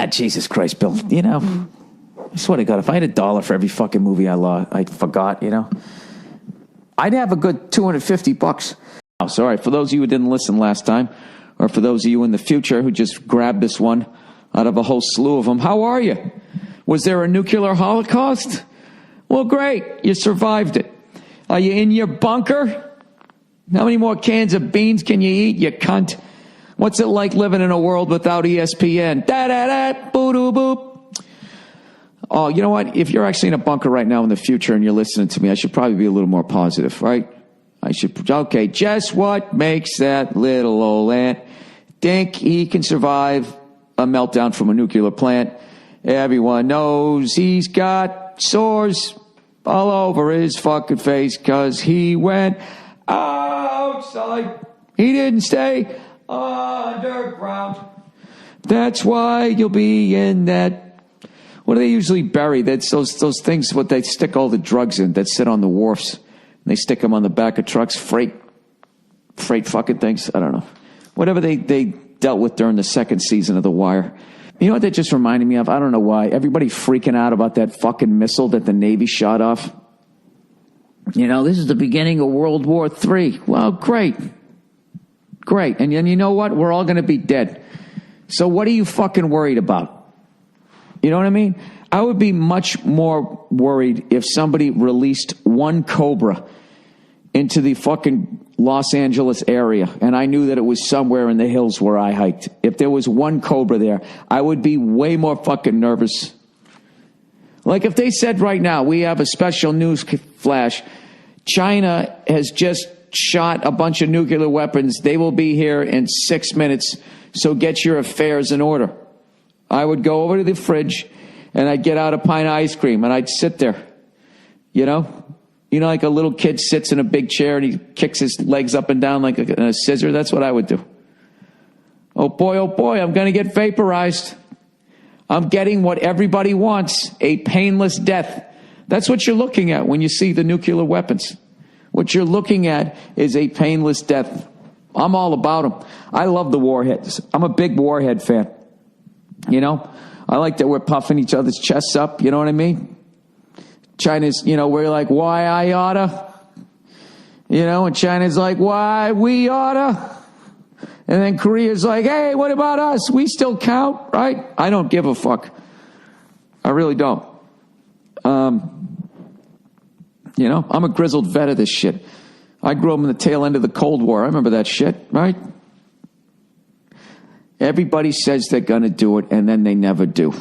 Jesus Christ, Bill, I swear to God, if I had $1 for every fucking movie I forgot, I'd have a good $250. Oh, sorry, for those of you who didn't listen last time, or for those of you in the future who just grabbed this one out of a whole slew of them, how are you? Was there a nuclear holocaust? Well, great, you survived it. Are you in your bunker? How many more cans of beans can you eat, you cunt? What's it like living in a world without ESPN? Da-da-da, boo-doo-boop. Oh, you know what? If you're actually in a bunker right now in the future and you're listening to me, I should probably be a little more positive, right? Okay, just what makes that little old ant think he can survive a meltdown from a nuclear plant? Everyone knows he's got sores all over his fucking face because he went outside. He didn't stay underground. That's why you'll be in that. What do they usually bury? That's those things, what they stick all the drugs in that sit on the wharfs. And they stick them on the back of trucks, freight fucking things. I don't know. Whatever they dealt with during the second season of The Wire. You know what that just reminded me of? I don't know why. Everybody freaking out about that fucking missile that the Navy shot off. This is the beginning of World War III. Well, great. And then you know what? We're all going to be dead. So what are you fucking worried about? You know what I mean? I would be much more worried if somebody released one Cobra into the fucking Los Angeles area, and I knew that it was somewhere in the hills where I hiked. If there was one Cobra there, I would be way more fucking nervous. Like if they said right now, we have a special news flash, China has just shot a bunch of nuclear weapons. They will be here in 6 minutes, so get your affairs in order. I would go over to the fridge and I'd get out a pint of ice cream and I'd sit there, like a little kid sits in a big chair and he kicks his legs up and down like a scissor. That's what I would do. Oh boy, I'm going to get vaporized. I'm getting what everybody wants, a painless death. That's what you're looking at when you see the nuclear weapons. What you're looking at is a painless death. I'm all about them. I love the warheads. I'm a big warhead fan. I'm I like that we're puffing each other's chests up. You know what I mean? China's, we're like, why I oughta? And China's like, why we oughta? And then Korea's like, hey, what about us? We still count, right? I don't give a fuck. I really don't. I'm a grizzled vet of this shit. I grew up in the tail end of the Cold War. I remember that shit, right? Everybody says they're going to do it, and then they never do.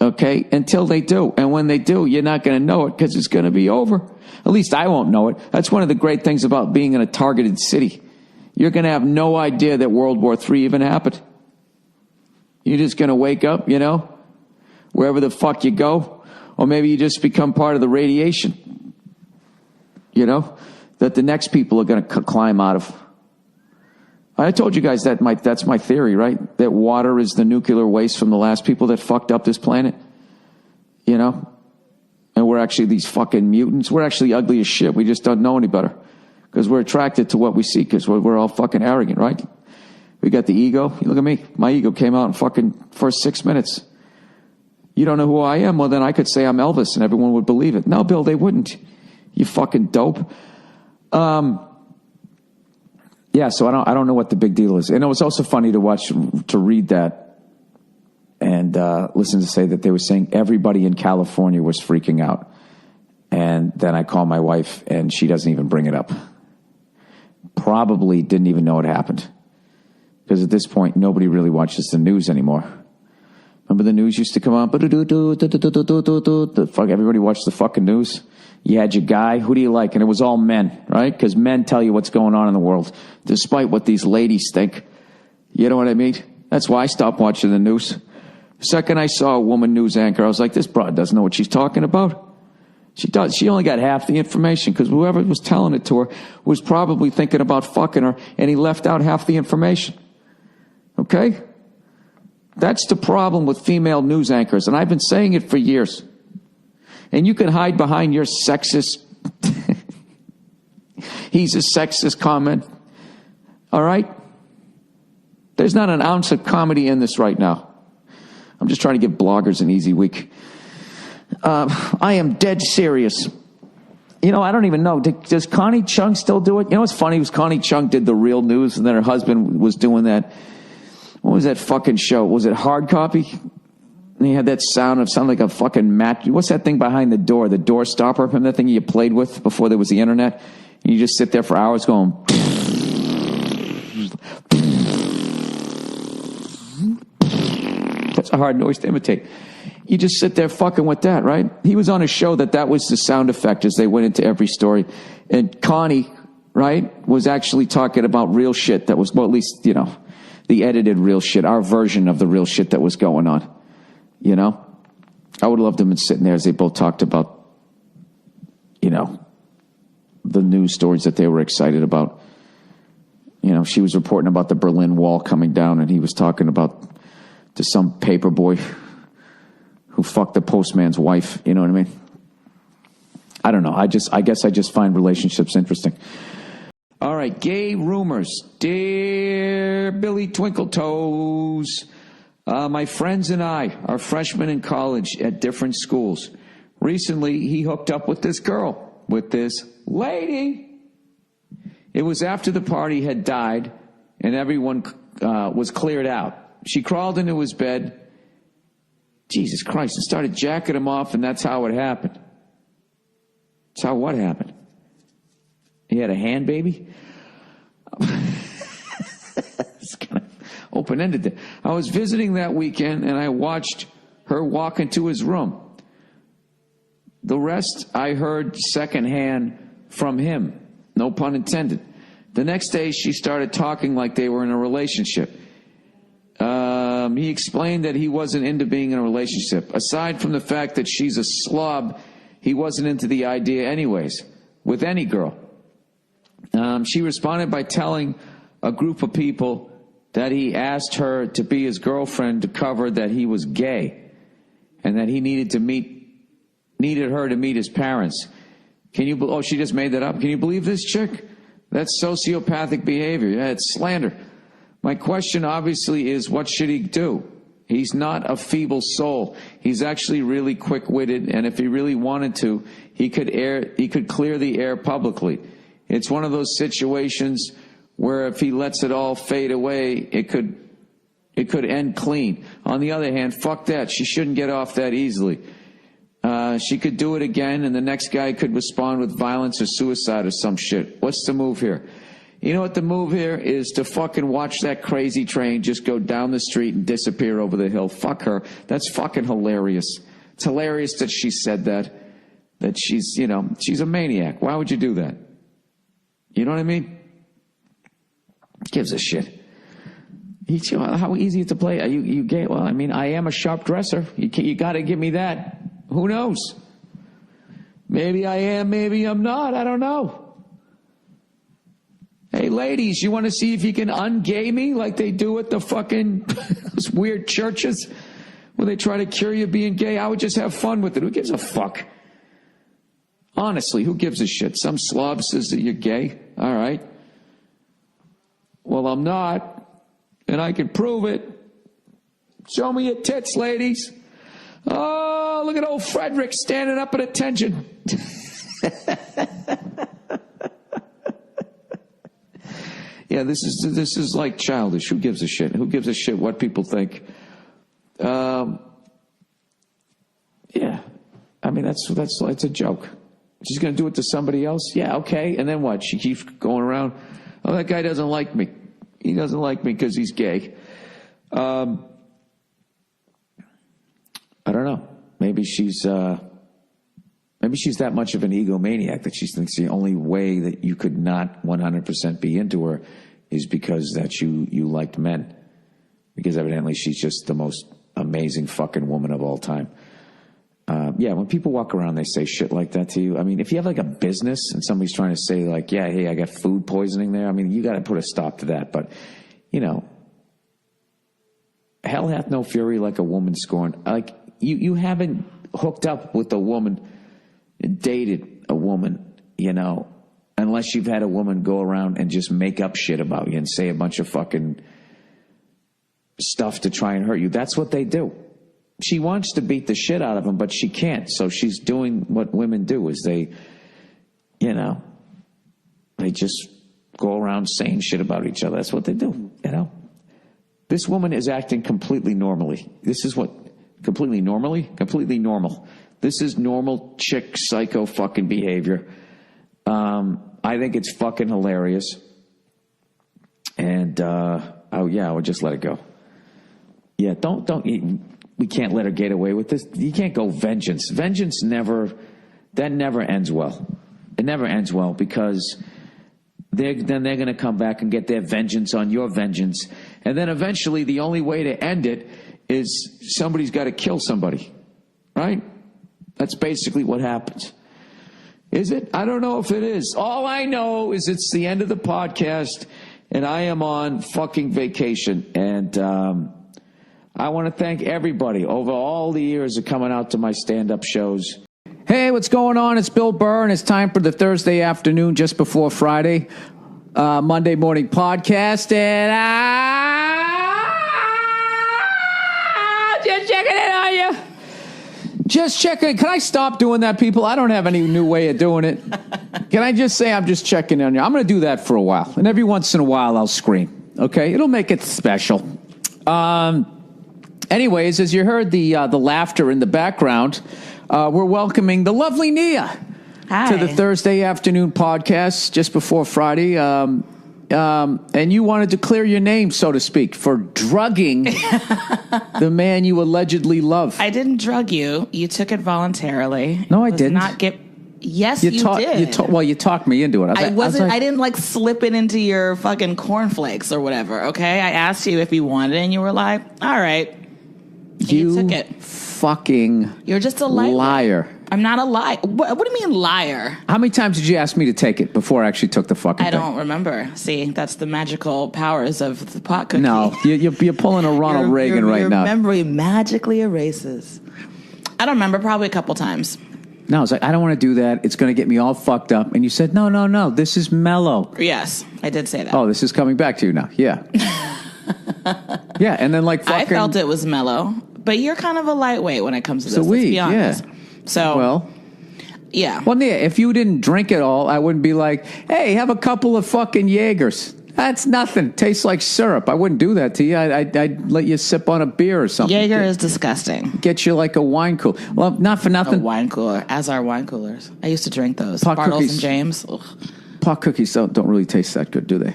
Okay? Until they do. And when they do, you're not going to know it because it's going to be over. At least I won't know it. That's one of the great things about being in a targeted city. You're going to have no idea that World War III even happened. You're just going to wake up, wherever the fuck you go. Or maybe you just become part of the radiation, that the next people are going to climb out of. I told you guys that's my theory, right? That water is the nuclear waste from the last people that fucked up this planet. And we're actually these fucking mutants. We're actually ugly as shit. We just don't know any better. Because we're attracted to what we see because we're all fucking arrogant, right? We got the ego. You look at me. My ego came out in fucking first 6 minutes. You don't know who I am? Well, then I could say I'm Elvis and everyone would believe it. No, Bill, they wouldn't. You fucking dope. Yeah, so I don't know what the big deal is. And it was also funny to read that and listen to say that they were saying everybody in California was freaking out. And then I call my wife and she doesn't even bring it up. Probably didn't even know it happened. Because at this point, nobody really watches the news anymore. Remember the news used to come on? Fuck, everybody watched the fucking news. You had your guy. Who do you like? And it was all men, right? Because men tell you what's going on in the world, despite what these ladies think. You know what I mean? That's why I stopped watching the news. The second I saw a woman news anchor, I was like, this broad doesn't know what she's talking about. She does. She only got half the information because whoever was telling it to her was probably thinking about fucking her, and he left out half the information. Okay? That's the problem with female news anchors, and I've been saying it for years. And you can hide behind your sexist, he's a sexist comment. All right? There's not an ounce of comedy in this right now. I'm just trying to give bloggers an easy week. I am dead serious. I don't even know. Does Connie Chung still do it? You know what's funny was Connie Chung did the Real News, and then her husband was doing that. What was that fucking show? Was it Hard Copy? And he had that sound like a fucking match. What's that thing behind the door? The door stopper? Remember that thing you played with before there was the internet? And you just sit there for hours going... That's a hard noise to imitate. You just sit there fucking with that, right? He was on a show that was the sound effect as they went into every story. And Connie, right, was actually talking about real shit that was, well, at least, the edited real shit, our version of the real shit that was going on. I would love them sitting there as they both talked about, the news stories that they were excited about. She was reporting about the Berlin Wall coming down, and he was talking about to some paper boy who fucked the postman's wife. You know what I mean? I don't know. I guess I just find relationships interesting. All right, gay rumors. Dear Billy Twinkletoes, my friends and I are freshmen in college at different schools. Recently, he hooked up with this girl, with this lady. It was after the party had died and everyone was cleared out. She crawled into his bed, Jesus Christ, and started jacking him off, and that's how it happened. That's how what happened? He had a hand baby? It's kind of open-ended there. I was visiting that weekend, and I watched her walk into his room. The rest I heard secondhand from him. No pun intended. The next day, she started talking like they were in a relationship. He explained that he wasn't into being in a relationship. Aside from the fact that she's a slob, he wasn't into the idea anyways, with any girl. She responded by telling a group of people that he asked her to be his girlfriend to cover that he was gay and that he needed her to meet his parents. She just made that up. Can you believe this chick? That's sociopathic behavior. Yeah, it's slander. My question obviously is, what should he do? He's not a feeble soul. He's actually really quick-witted, and if he really wanted to, he could clear the air publicly. It's one of those situations where if he lets it all fade away, it could end clean. On the other hand, fuck that. She shouldn't get off that easily. She could do it again, and the next guy could respond with violence or suicide or some shit. What's the move here? You know what the move here is? To fucking watch that crazy train just go down the street and disappear over the hill. Fuck her. That's fucking hilarious. It's hilarious that she said that she's, she's a maniac. Why would you do that? You know what I mean? Gives a shit. How easy is it to play? Are you gay? Well, I mean, I am a sharp dresser. You got to give me that. Who knows? Maybe I am, maybe I'm not. I don't know. Hey, ladies, you want to see if you can ungay me like they do at the fucking those weird churches where they try to cure you being gay? I would just have fun with it. Who gives a fuck? Honestly, who gives a shit? Some slob says that you're gay. All right. Well, I'm not, and I can prove it. Show me your tits, ladies. Oh, look at old Frederick standing up at attention. Yeah, this is like childish. Who gives a shit? Who gives a shit what people think? Yeah, I mean that's it's a joke. She's going to do it to somebody else. Yeah, okay. And then what? She keeps going around. Oh, that guy doesn't like me. He doesn't like me because he's gay. I don't know. Maybe she's that much of an egomaniac that she thinks the only way that you could not 100% be into her is because that you liked men. Because evidently she's just the most amazing fucking woman of all time. Yeah, when people walk around, they say shit like that to you. I mean, if you have like a business and somebody's trying to say like, yeah, hey, I got food poisoning there. I mean, you got to put a stop to that. But, hell hath no fury like a woman scorned. Like, you haven't hooked up with a woman, dated a woman, unless you've had a woman go around and just make up shit about you and say a bunch of fucking stuff to try and hurt you. That's what they do. She wants to beat the shit out of him, but she can't. So she's doing what women do is they just go around saying shit about each other. That's what they do, This woman is acting completely normally. This is what, completely normally? Completely normal. This is normal chick psycho fucking behavior. I think it's fucking hilarious. And, I would just let it go. Yeah, we can't let her get away with this. You can't go vengeance. Vengeance never ends well. It never ends well because they're going to come back and get their vengeance on your vengeance. And then eventually the only way to end it is somebody's got to kill somebody. Right? That's basically what happens. Is it? I don't know if it is. All I know is it's the end of the podcast and I am on fucking vacation. And I want to thank everybody over all the years of coming out to my stand-up shows. Hey, what's going on? It's Bill Burr, and it's time for the Thursday afternoon just before Friday, Monday morning podcast. And just checking in on you. Just checking. Can I stop doing that, people? I don't have any new way of doing it. Can I just say I'm just checking in on you? I'm going to do that for a while, and every once in a while I'll scream. Okay? It'll make it special. Anyways, as you heard the laughter in the background, we're welcoming the lovely Nia to the Thursday afternoon podcast just before Friday. And you wanted to clear your name, so to speak, for drugging the man you allegedly love. I didn't drug you. You took it voluntarily. No, I didn't. Yes, you did. You talked me into it. I didn't slip it into your fucking cornflakes or whatever. Okay, I asked you if you wanted it, and you were like, "All right." You took it. Fucking. You're just a liar. I'm not a liar. What do you mean liar? How many times did you ask me to take it before I actually took the fucking thing? I don't remember. See, that's the magical powers of the pot cookie. No, you're pulling a Ronald Reagan right now. Your memory magically erases. I don't remember. Probably a couple times. No, I was like, I don't want to do that. It's going to get me all fucked up. And you said, no. This is mellow. Yes, I did say that. Oh, this is coming back to you now. Yeah. Yeah, and then like fucking... I felt it was mellow, but you're kind of a lightweight when it comes to this, weed, let's be honest. Yeah. So, well... Yeah. Well, yeah, if you didn't drink it all, I wouldn't be like, hey, have a couple of fucking Jaegers. That's nothing. Tastes like syrup. I wouldn't do that to you. I'd let you sip on a beer or something. Jaeger is disgusting. Get you like a wine cooler. Well, not for nothing. A wine cooler, as are wine coolers. I used to drink those. Pot Bartles cookies. and James. Ugh. Pot cookies don't really taste that good, do they?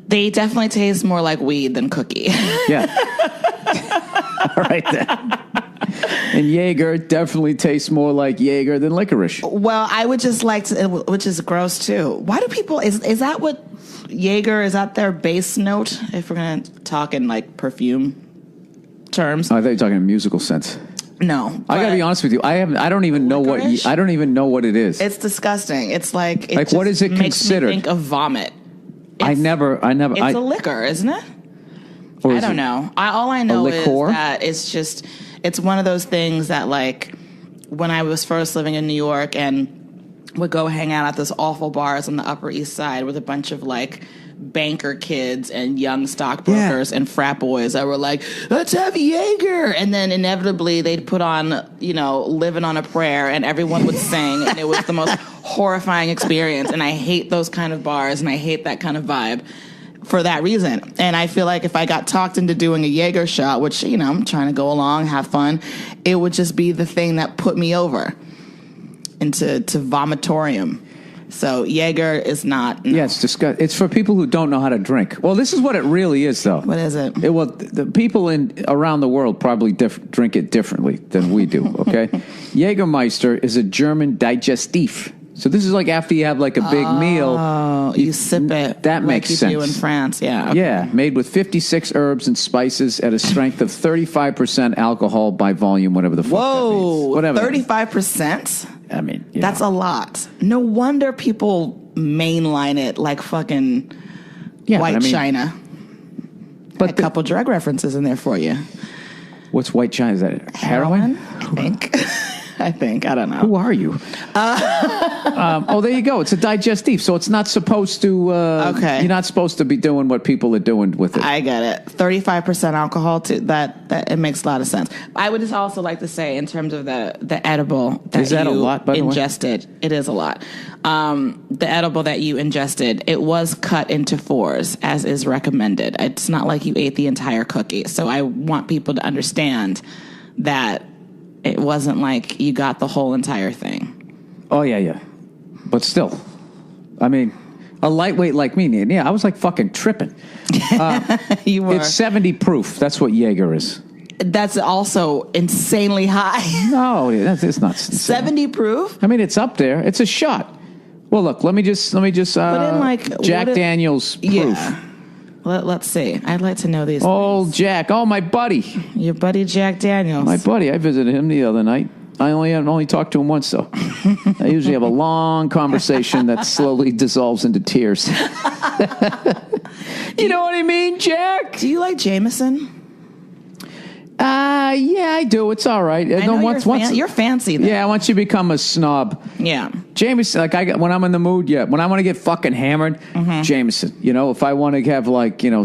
They definitely taste more like weed than cookie. Yeah. All right, then. And Jaeger definitely tastes more like Jaeger than licorice. Well, I would just like to, which is gross too. Why do people, is that what Jaeger, is that their base note? If we're going to talk in like perfume terms. Oh, I thought you were talking in musical sense. No. I got to be honest with you. I don't even know what it is. It's disgusting. It's like, what is it considered? Makes me think of vomit. I never. It's a liquor, isn't it? I don't know. All I know is that it's one of those things that, like, when I was first living in New York and would go hang out at those awful bars on the Upper East Side with a bunch of, like, banker kids and young stockbrokers and frat boys that were like, let's have Jaeger. And then inevitably they'd put on, Living on a Prayer, and everyone would sing, and it was the most horrifying experience. And I hate those kind of bars, and I hate that kind of vibe for that reason. And I feel like if I got talked into doing a Jaeger shot, which, I'm trying to go along, have fun, it would just be the thing that put me over into vomitorium. So Jaeger is not. No. Yeah, it's disgusting. It's for people who don't know how to drink. Well, this is what it really is, though. What is it? The people around the world probably drink it differently than we do, okay? Jägermeister is a German digestif. So this is like after you have like a big meal. Oh, you sip it. That makes sense. Like you do in France, yeah. Okay. Yeah, made with 56 herbs and spices at a strength of 35% alcohol by volume, whatever the fuck that means. Whatever. 35%? I mean, that's a lot. No wonder people mainline it like fucking White China. But a couple drug references in there for you. What's White China? Is that heroin? I think. I don't know. Who are you? There you go. It's a digestif, so it's not supposed to... okay. You're not supposed to be doing what people are doing with it. I get it. 35% alcohol, too. That it makes a lot of sense. I would just also like to say, in terms of the edible that is that you a lot, by ingested, the way? it is a lot. The edible that you ingested, it was cut into 4s, as is recommended. It's not like you ate the entire cookie. So I want people to understand that it wasn't like you got the whole entire thing. Oh, yeah. But still, I mean, a lightweight like me, I was like fucking tripping. You were. It's 70 proof. That's what Jaeger is. That's also insanely high. No, it's not. 70 proof? I mean, it's up there. It's a shot. Well, look, let me just put in like Jack Daniels proof. Yeah. Let's see. I'd like to know these things. Jack. Oh, my buddy. Your buddy Jack Daniels. My buddy. I visited him the other night. I only talked to him once, though. I usually have a long conversation that slowly dissolves into tears. You know what I mean, Jack? Do you like Jameson? Yeah, I do. It's all right. I know you're fancy, though. Yeah, once you become a snob. Yeah. Jameson, when I'm in the mood, when I want to get fucking hammered, Jameson. If I want to have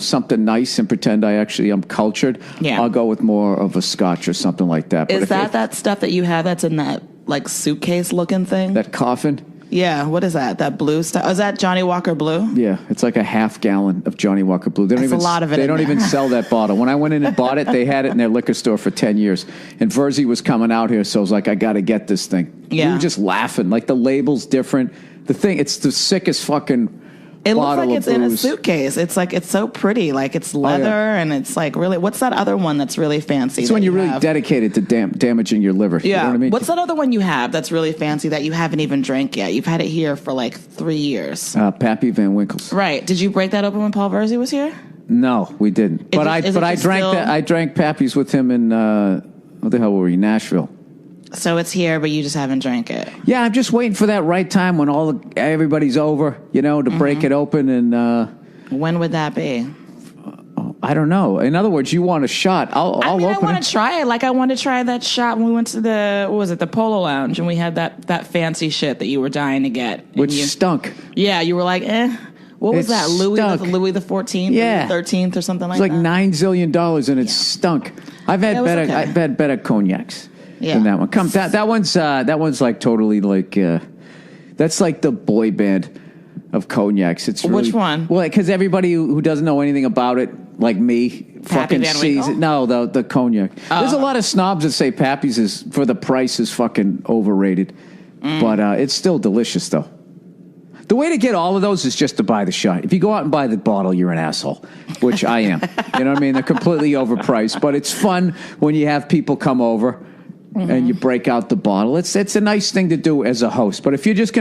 something nice and pretend I'm cultured, I'll go with more of a scotch or something like that. Is that stuff that you have that's in that like suitcase looking thing? That coffin? Yeah, what is that? That blue stuff? Oh, is that Johnny Walker Blue? Yeah, it's like a half gallon of Johnny Walker Blue. That's a lot of it. They don't even sell that bottle. When I went in and bought it, they had it in their liquor store for 10 years. And Verzi was coming out here, so I was like, I got to get this thing. Yeah. We were just laughing. Like the label's different. The thing, it's the sickest fucking It looks like it's in a booze. Suitcase. It's like, it's so pretty. Like it's leather and it's like really, what's that other one that's really fancy? It's when you're really dedicated to damaging your liver. Yeah. You know what I mean? What's that other one you have that's really fancy that you haven't even drank yet? You've had it here for like 3 years. Pappy Van Winkle's. Right. Did you break that open when Paul Verzi was here? No, we didn't. But I drank Pappy's with him in, what the hell were we, Nashville. So it's here, but you just haven't drank it. Yeah, I'm just waiting for that right time when everybody's over, to break it open. And when would that be? I don't know. In other words, you want a shot? I'll open it. I want to try it. Like I want to try that shot when we went to the Polo Lounge, and we had that fancy shit that you were dying to get, which stunk. Yeah, you were like, What was It that? Louis stunk. the 14th, Yeah. Louis the 13th, or something like It's like that. $9 zillion, and it stunk. I've had It was better. okay. I've had better cognacs Yeah. than that one. That one's like totally like that's like the boy band of cognacs. It's really, Which one? Well, because everybody who doesn't know anything about it, like me, fucking Van sees Winkle? it. No, the cognac. There's a lot of snobs that say Pappy's is for the price is fucking overrated, but it's still delicious though. The way to get all of those is just to buy the shot. If you go out and buy the bottle, you're an asshole, which I am. You know what I mean? They're completely overpriced, but it's fun when you have people come over and you break out the bottle. It's a nice thing to do as a host. But if you're just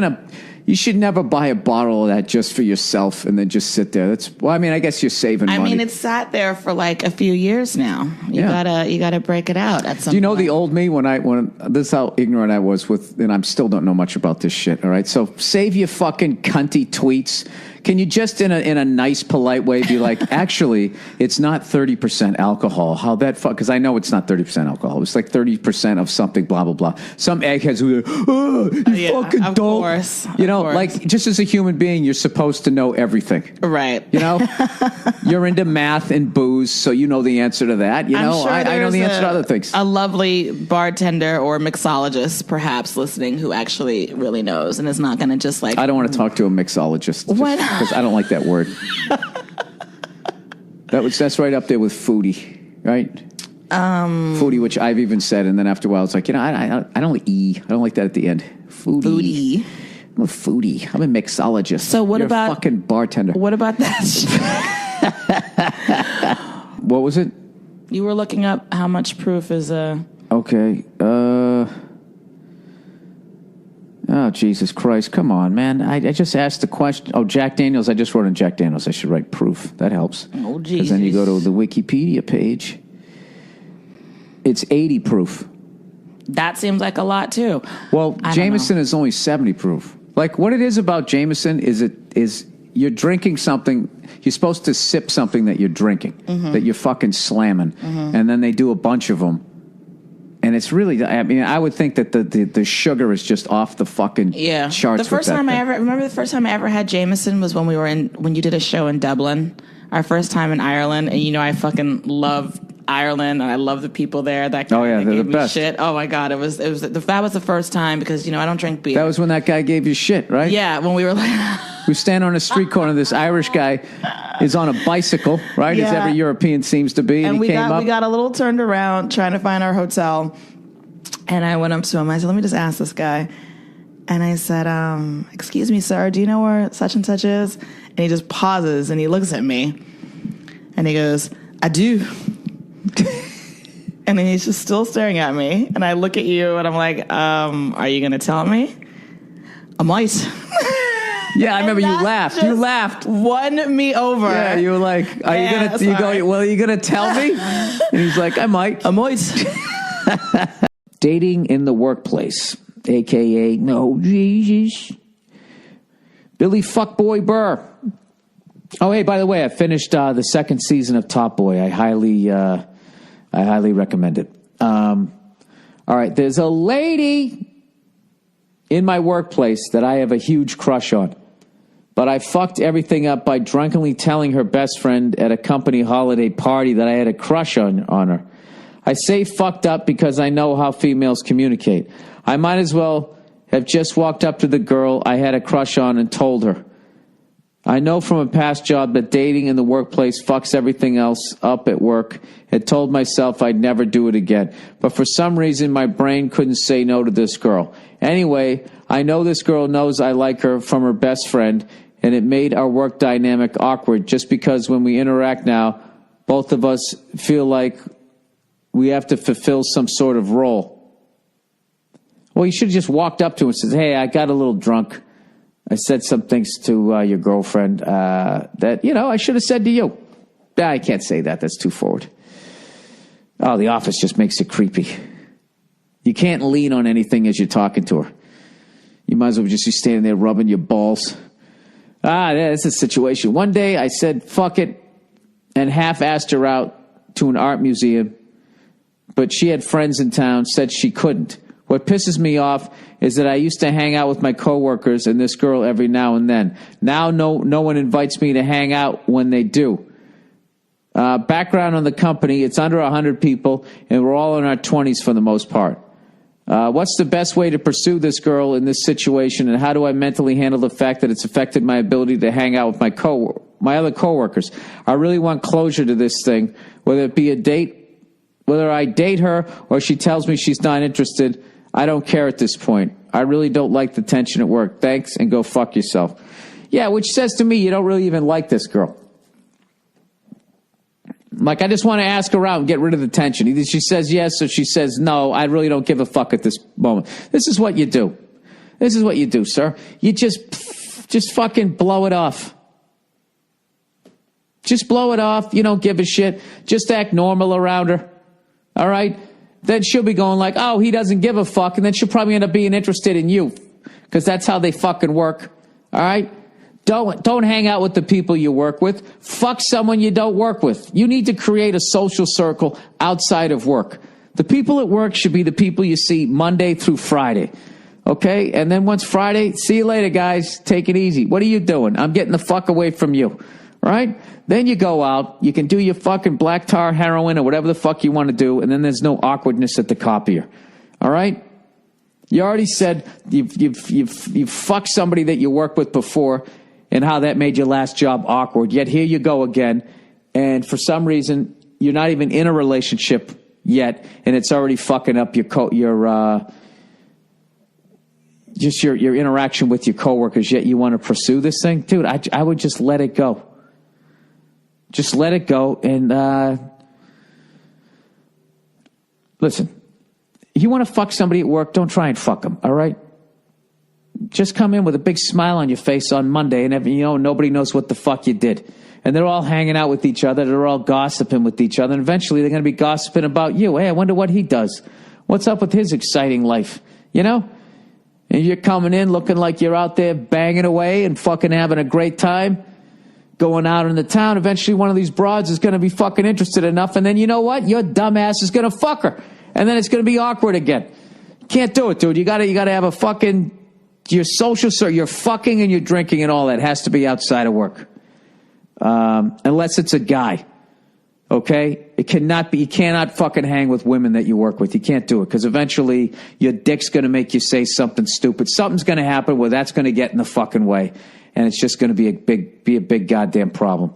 you should never buy a bottle of that just for yourself and then just sit there. I guess you're saving money. I mean, it's sat there for like a few years now. You gotta break it out at some point. Do you know the old me when this is how ignorant I was and I still don't know much about this shit, all right? So save your fucking cunty tweets. Can you just in a nice, polite way be like, actually, it's not 30% alcohol. How that fuck? Because I know it's not 30% alcohol. It's like 30% of something, blah, blah, blah. Some eggheads who are, you fucking of don't. Course, you know, like just as a human being, you're supposed to know everything. Right. You know, you're into math and booze, so you know the answer to that. You know, sure I know the answer to other things. A lovely bartender or mixologist, perhaps listening, who actually really knows and is not going to just like. I don't want to talk to a mixologist. Why not? Because I don't like that word. That's right up there with foodie, right? Foodie, which I've even said, and then after a while, it's like, I don't like I don't like that at the end. Foodie. I'm a foodie. I'm a mixologist. So what You're about a fucking bartender? What about that? What was it? You were looking up how much proof is a. Okay. Oh, Jesus Christ. Come on, man. I just asked the question. Oh, Jack Daniels. I just wrote in Jack Daniels. I should write proof. That helps. Oh, Jesus. Because then you go to the Wikipedia page. It's 80 proof. That seems like a lot, too. Well, Jameson is only 70 proof. Like, what it is about Jameson is you're drinking something. You're supposed to sip something that you're drinking, that you're fucking slamming. And then they do a bunch of them. And it's really, I would think that the sugar is just off the fucking charts. The first time the first time I ever had Jameson was when when you did a show in Dublin, our first time in Ireland. And I fucking love Ireland and I love the people there. That they're the gave me best. shit. Oh my God. That was the first time because, I don't drink beer. That was when that guy gave you shit, right? Yeah. When we were like, we stand on a street corner. This Irish guy is on a bicycle, right? Yeah. As every European seems to be. And we he came up. We got a little turned around trying to find our hotel. And I went up to him. I said, let me just ask this guy. And I said, excuse me, sir, do you know where such and such is? And he just pauses and he looks at me. And he goes, I do. And then he's just still staring at me. And I look at you and I'm like, are you going to tell me? I might. Yeah, I remember you laughed. You laughed. Won me over. Yeah, you were like, are you going to, are you going to tell me? And he's like, I might. I might. Dating in the workplace, a.k.a. No Jesus. Billy Fuckboy Burr. Oh, hey, by the way, I finished the second season of Top Boy. I highly recommend it. All right, there's a lady in my workplace that I have a huge crush on. But I fucked everything up by drunkenly telling her best friend at a company holiday party that I had a crush on her. I say fucked up because I know how females communicate. I might as well have just walked up to the girl I had a crush on and told her. I know from a past job that dating in the workplace fucks everything else up at work. Had told myself I'd never do it again. But for some reason, my brain couldn't say no to this girl. Anyway, I know this girl knows I like her from her best friend, and it made our work dynamic awkward just because when we interact now, both of us feel like we have to fulfill some sort of role. Well, you should have just walked up to her and said, hey, I got a little drunk. I said some things to your girlfriend that, I should have said to you. I can't say that. That's too forward. Oh, the office just makes it creepy. You can't lean on anything as you're talking to her. You might as well just be standing there rubbing your balls. That's a situation. One day I said, fuck it, and half-assed her out to an art museum, but she had friends in town, said she couldn't. What pisses me off is that I used to hang out with my coworkers and this girl every now and then. Now no one invites me to hang out when they do. Background on the company, it's under 100 people, and we're all in our 20s for the most part. What's the best way to pursue this girl in this situation, and how do I mentally handle the fact that it's affected my ability to hang out with my other coworkers? I really want closure to this thing, whether it be a date, whether I date her or she tells me she's not interested. I don't care at this point. I really don't like the tension at work. Thanks, and go fuck yourself. Yeah, which says to me you don't really even like this girl. Like, I just want to ask her out and get rid of the tension. Either she says yes or she says no. I really don't give a fuck at this moment. This is what you do. This is what you do, sir. You just fucking blow it off. Just blow it off. You don't give a shit. Just act normal around her. All right? Then she'll be going like, oh, he doesn't give a fuck. And then she'll probably end up being interested in you. Because that's how they fucking work. All right? Don't hang out with the people you work with. Fuck someone you don't work with. You need to create a social circle outside of work. The people at work should be the people you see Monday through Friday. Okay? And then once Friday, see you later, guys. Take it easy. What are you doing? I'm getting the fuck away from you. Right? Then you go out. You can do your fucking black tar heroin or whatever the fuck you want to do. And then there's no awkwardness at the copier. All right? You already said you've fucked somebody that you worked with before, and how that made your last job awkward. Yet here you go again, and for some reason you're not even in a relationship yet, and it's already fucking up your interaction with your coworkers. Yet you want to pursue this thing, dude. I would just let it go. Just let it go, and listen. You want to fuck somebody at work? Don't try and fuck them. All right. Just come in with a big smile on your face on Monday, and nobody knows what the fuck you did. And they're all hanging out with each other. They're all gossiping with each other. And eventually they're going to be gossiping about you. Hey, I wonder what he does. What's up with his exciting life? You know? And you're coming in looking like you're out there banging away and fucking having a great time, going out in the town. Eventually one of these broads is going to be fucking interested enough. And then you know what? Your dumb ass is going to fuck her. And then it's going to be awkward again. Can't do it, dude. You got to have a fucking... Your social, your fucking and your drinking and all that has to be outside of work. Unless it's a guy. Okay? It cannot be, you cannot fucking hang with women that you work with. You can't do it because eventually your dick's going to make you say something stupid. Something's going to happen where that's going to get in the fucking way. And it's just going to be a big goddamn problem.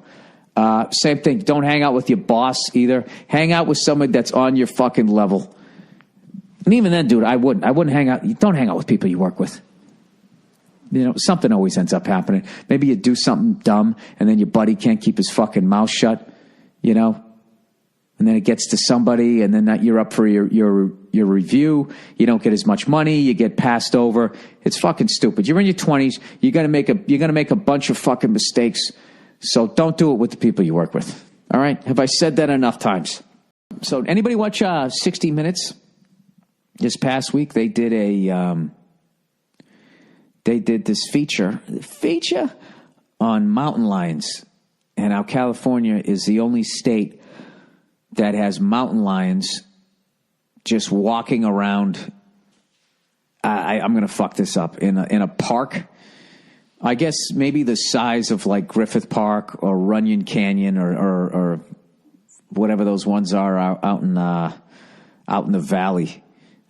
Same thing. Don't hang out with your boss either. Hang out with somebody that's on your fucking level. And even then, dude, I wouldn't hang out. Don't hang out with people you work with. Something always ends up happening. Maybe you do something dumb, and then your buddy can't keep his fucking mouth shut, and then it gets to somebody, and then you're up for your review. You don't get as much money. You get passed over. It's fucking stupid. You're in your 20s. You're gonna make a bunch of fucking mistakes. So don't do it with the people you work with. All right? Have I said that enough times? So anybody watch 60 Minutes? This past week they did this feature on mountain lions, and how California is the only state that has mountain lions just walking around. I'm going to fuck this up in a park. I guess maybe the size of like Griffith Park or Runyon Canyon or whatever those ones are out in the valley.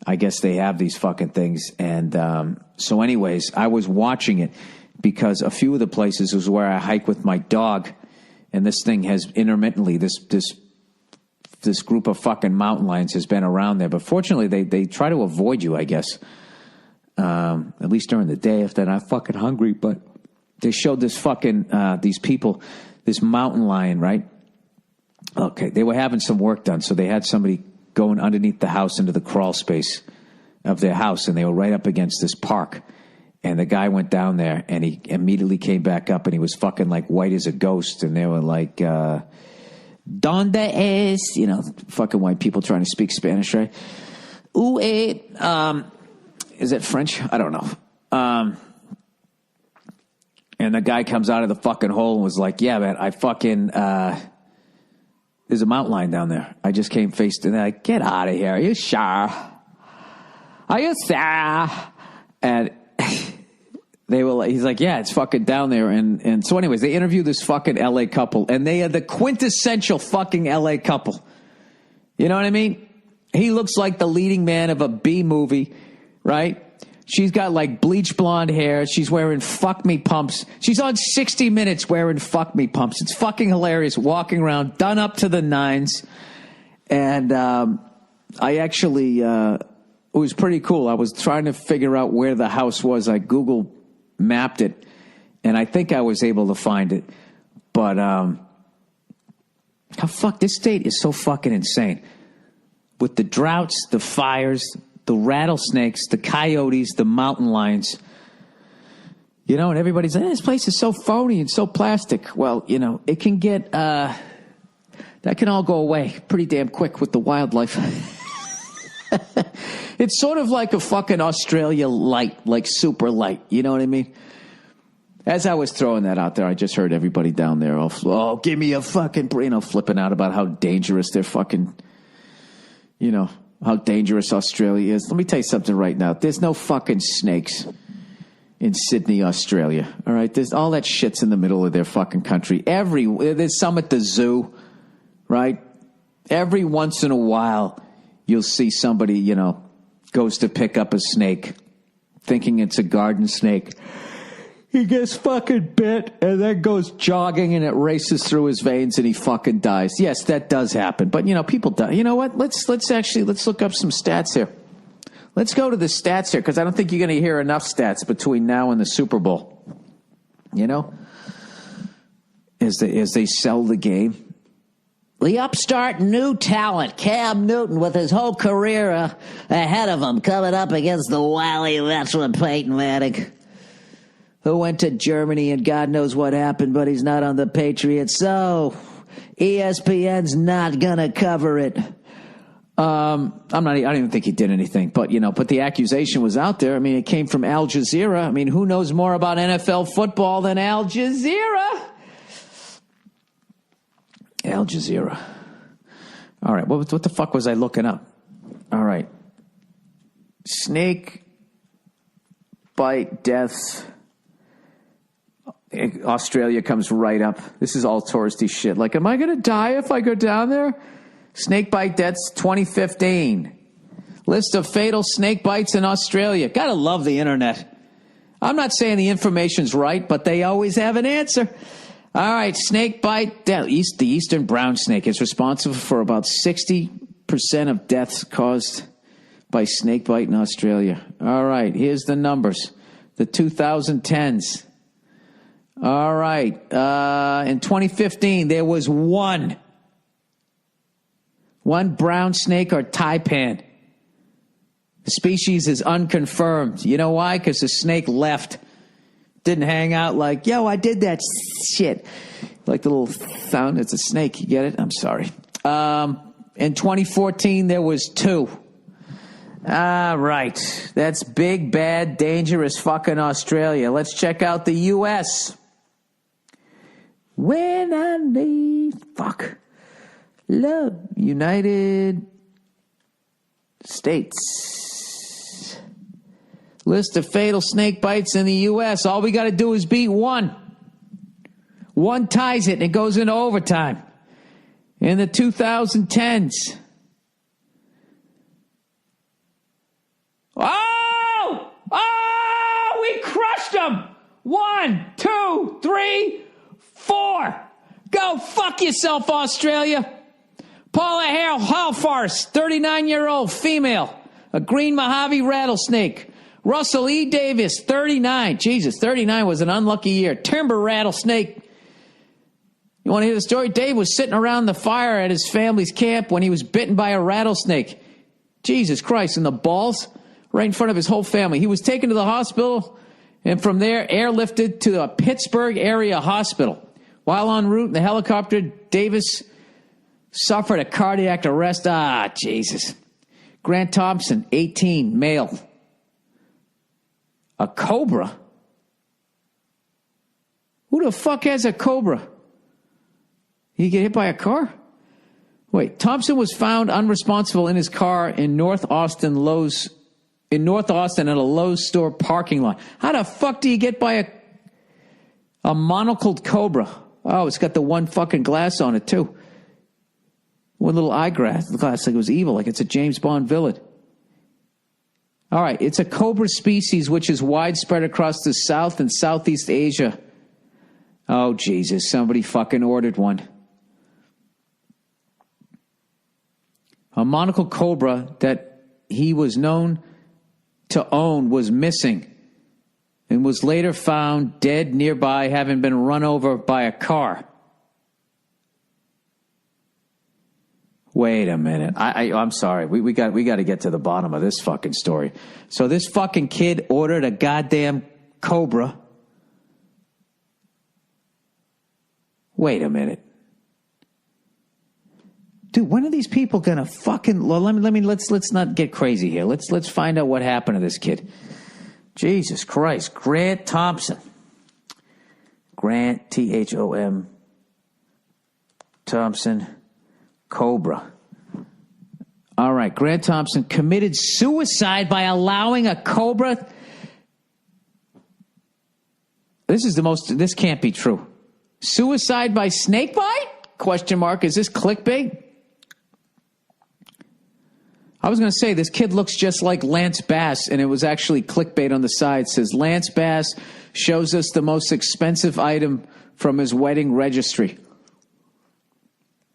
I guess they have these fucking things. And so anyways, I was watching it because a few of the places was where I hike with my dog, and this thing has intermittently, this group of fucking mountain lions has been around there. But fortunately, they try to avoid you, I guess, at least during the day if they're not fucking hungry. But they showed this fucking, these people, this mountain lion, right? Okay, they were having some work done, so they had somebody going underneath the house into the crawl space of their house, and they were right up against this park. And the guy went down there, and he immediately came back up, and he was fucking like white as a ghost. And they were like, "Donde es?" Fucking white people trying to speak Spanish, right? Ooh, is it French? I don't know. And the guy comes out of the fucking hole and was like, "Yeah, man, I fucking there's a mountain lion down there. I just came face to that. Like, get out of here. Are you sure? Are you Sarah? And he's like, yeah, it's fucking down there. And so anyways, they interview this fucking LA couple, and they are the quintessential fucking LA couple. You know what I mean? He looks like the leading man of a B movie, right? She's got like bleach blonde hair. She's wearing fuck me pumps. She's on 60 Minutes wearing fuck me pumps. It's fucking hilarious, walking around, done up to the nines. And I actually, it was pretty cool. I was trying to figure out where the house was. I Google mapped it, and I think I was able to find it. But this state is so fucking insane. With the droughts, the fires, the rattlesnakes, the coyotes, the mountain lions. You know, and everybody's like, this place is so phony and so plastic. Well, you know, it can get, that can all go away pretty damn quick with the wildlife. It's sort of like a fucking Australia light, like super light. You know what I mean? As I was throwing that out there, I just heard everybody down there, give me a fucking, flipping out about how dangerous they're fucking, how dangerous Australia is. Let me tell you something right now. There's no fucking snakes in Sydney, Australia. All right? There's all that shit's in the middle of their fucking country. There's some at the zoo, right? Every once in a while, you'll see somebody, goes to pick up a snake, thinking it's a garden snake. He gets fucking bit and then goes jogging and it races through his veins and he fucking dies. Yes, that does happen. But, people die. You know what? Let's look up some stats here. Let's go to the stats here because I don't think you're going to hear enough stats between now and the Super Bowl. As they sell the game. The upstart new talent, Cam Newton, with his whole career ahead of him, coming up against the wily veteran Peyton Manning, who went to Germany and God knows what happened, but he's not on the Patriots, so ESPN's not gonna cover it. I don't even think he did anything, but the accusation was out there. I mean, it came from Al Jazeera. I mean, who knows more about NFL football than Al Jazeera? Al Jazeera. All right, what the fuck was I looking up? All right. Snake bite deaths. Australia comes right up. This is all touristy shit. Like, am I going to die if I go down there? Snake bite deaths 2015. List of fatal snake bites in Australia. Gotta love the internet. I'm not saying the information's right, but they always have an answer. All right, snake bite death. The eastern brown snake is responsible for about 60% of deaths caused by snake bite in Australia. All right, here's the numbers. The 2010s. All right. In 2015, there was one brown snake or taipan. The species is unconfirmed. You know why? Because the snake left. Didn't hang out like, yo, I did that shit. Like the little sound. It's a snake. You get it? I'm sorry. In 2014, there was two. All right. That's big, bad, dangerous fucking Australia. Let's check out the U.S. When I need love, United States. List of fatal snake bites in the U.S. All we got to do is beat one. One ties it and it goes into overtime. In the 2010s. Oh, we crushed them. 1, 2, 3, 4. Go fuck yourself, Australia. Paula Halfarst, 39-year-old female, a green Mojave rattlesnake. Russell E. Davis, 39. Jesus, 39 was an unlucky year. Timber rattlesnake. You want to hear the story? Dave was sitting around the fire at his family's camp when he was bitten by a rattlesnake. Jesus Christ, in the balls, right in front of his whole family. He was taken to the hospital and from there airlifted to a Pittsburgh area hospital. While en route in the helicopter, Davis suffered a cardiac arrest. Jesus. Grant Thompson, 18, male. A cobra? Who the fuck has a cobra? He get hit by a car? Wait, Thompson was found unresponsible in his car in North Austin Lowe's in North Austin at a Lowe's store parking lot. How the fuck do you get by a monocled cobra? Oh, it's got the one fucking glass on it, too. One little eyeglass, like it was evil, like it's a James Bond villain. All right, it's a cobra species which is widespread across the South and Southeast Asia. Oh, Jesus, somebody fucking ordered one. A monocled cobra that he was known to own was missing and was later found dead nearby, having been run over by a car. Wait a minute. I'm sorry. We got to get to the bottom of this fucking story. So this fucking kid ordered a goddamn cobra. Wait a minute. Dude, when are these people gonna fucking? Well, let's not get crazy here. Let's find out what happened to this kid. Jesus Christ, Grant Thompson. Grant Thom Thompson, cobra. All right, Grant Thompson committed suicide by allowing a cobra. This can't be true. Suicide by snakebite? Question mark. Is this clickbait? I was going to say, this kid looks just like Lance Bass, and it was actually clickbait on the side. It says, Lance Bass shows us the most expensive item from his wedding registry.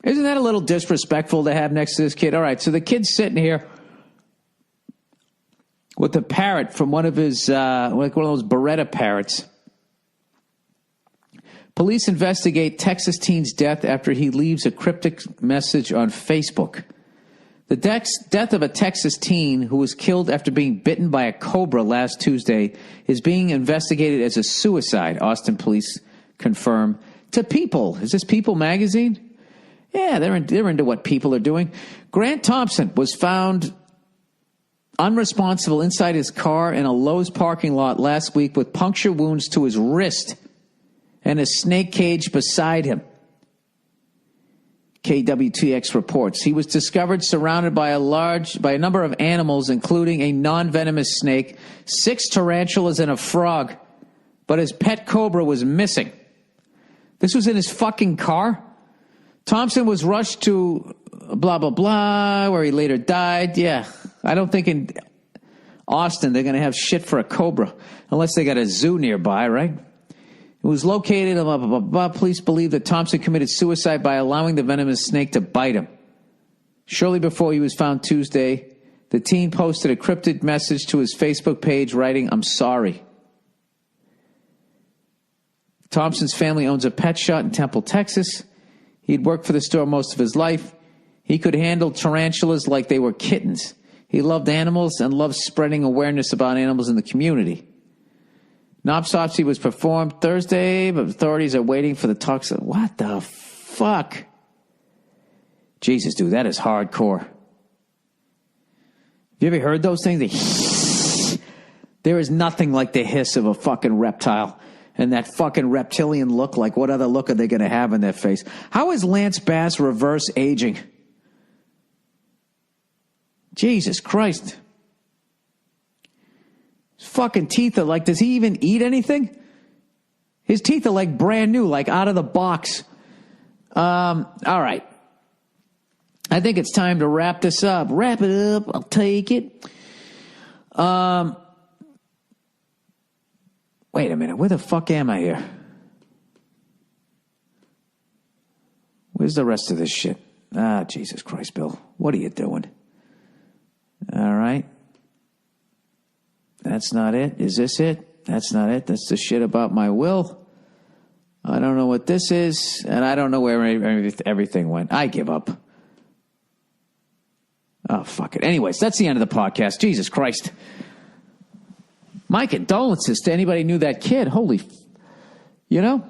Isn't that a little disrespectful to have next to this kid? All right, so the kid's sitting here with a parrot from one of his, like one of those Beretta parrots. Police investigate Texas teen's death after he leaves a cryptic message on Facebook. The death of a Texas teen who was killed after being bitten by a cobra last Tuesday is being investigated as a suicide, Austin police confirm to People. Is this People magazine? Yeah, they're into what people are doing. Grant Thompson was found unresponsible inside his car in a Lowe's parking lot last week with puncture wounds to his wrist and a snake cage beside him. KWTX reports. He was discovered surrounded by a number of animals, including a non-venomous snake, 6 tarantulas, and a frog. But his pet cobra was missing. This was in his fucking car? Thompson was rushed to blah, blah, blah, where he later died. Yeah, I don't think in Austin they're going to have shit for a cobra, unless they got a zoo nearby, right? It was located, blah, blah, blah, blah. Police believe that Thompson committed suicide by allowing the venomous snake to bite him. Shortly before he was found Tuesday, the teen posted a cryptic message to his Facebook page writing, "I'm sorry." Thompson's family owns a pet shop in Temple, Texas. He'd worked for the store most of his life. He could handle tarantulas like they were kittens. He loved animals and loved spreading awareness about animals in the community. An autopsy was performed Thursday, but authorities are waiting for the toxin. What the fuck? Jesus, dude, that is hardcore. Have you ever heard those things? There is nothing like the hiss of a fucking reptile. And that fucking reptilian look, like what other look are they going to have in their face? How is Lance Bass reverse aging? Jesus Christ. His fucking teeth are like, does he even eat anything? His teeth are like brand new, like out of the box. All right. I think it's time to wrap this up. Wrap it up. I'll take it. Wait a minute. Where the fuck am I here? Where's the rest of this shit? Ah, Jesus Christ, Bill. What are you doing? All right. That's not it. Is this it? That's not it. That's the shit about my will. I don't know what this is, and I don't know where everything went. I give up. Oh, fuck it. Anyways, that's the end of the podcast. Jesus Christ. My condolences to anybody who knew that kid. Holy, you know?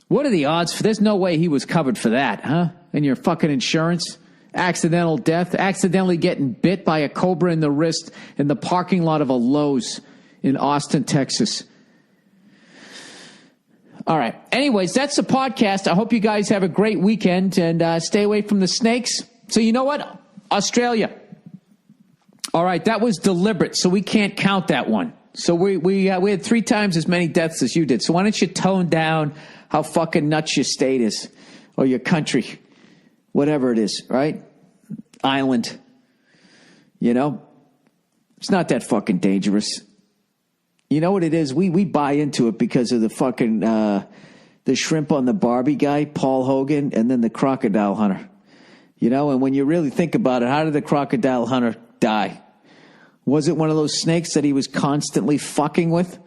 What are the odds? There's no way he was covered for that, huh? And your fucking insurance? Accidental death? Accidentally getting bit by a cobra in the wrist in the parking lot of a Lowe's in Austin, Texas. All right. Anyways, that's the podcast. I hope you guys have a great weekend and stay away from the snakes. So you know what? Australia. All right, that was deliberate, so we can't count that one. So we had 3 times as many deaths as you did. So why don't you tone down how fucking nuts your state is or your country, whatever it is, right? Island. You know? It's not that fucking dangerous. You know what it is? We buy into it because of the fucking the shrimp on the Barbie guy, Paul Hogan, and then the crocodile hunter. You know, and when you really think about it, how did the crocodile hunter die? Was it one of those snakes that he was constantly fucking with?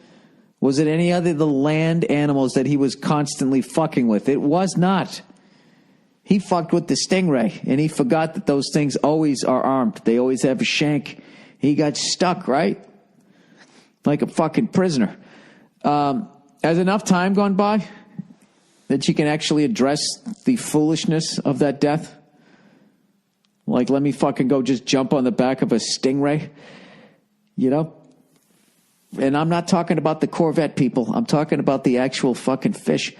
Was it any other of the land animals that he was constantly fucking with? It was not. He fucked with the stingray, and he forgot that those things always are armed. They always have a shank. He got stuck, right? Like a fucking prisoner. Has enough time gone by that you can actually address the foolishness of that death? Like, let me fucking go just jump on the back of a stingray, you know? And I'm not talking about the Corvette people. I'm talking about the actual fucking fish.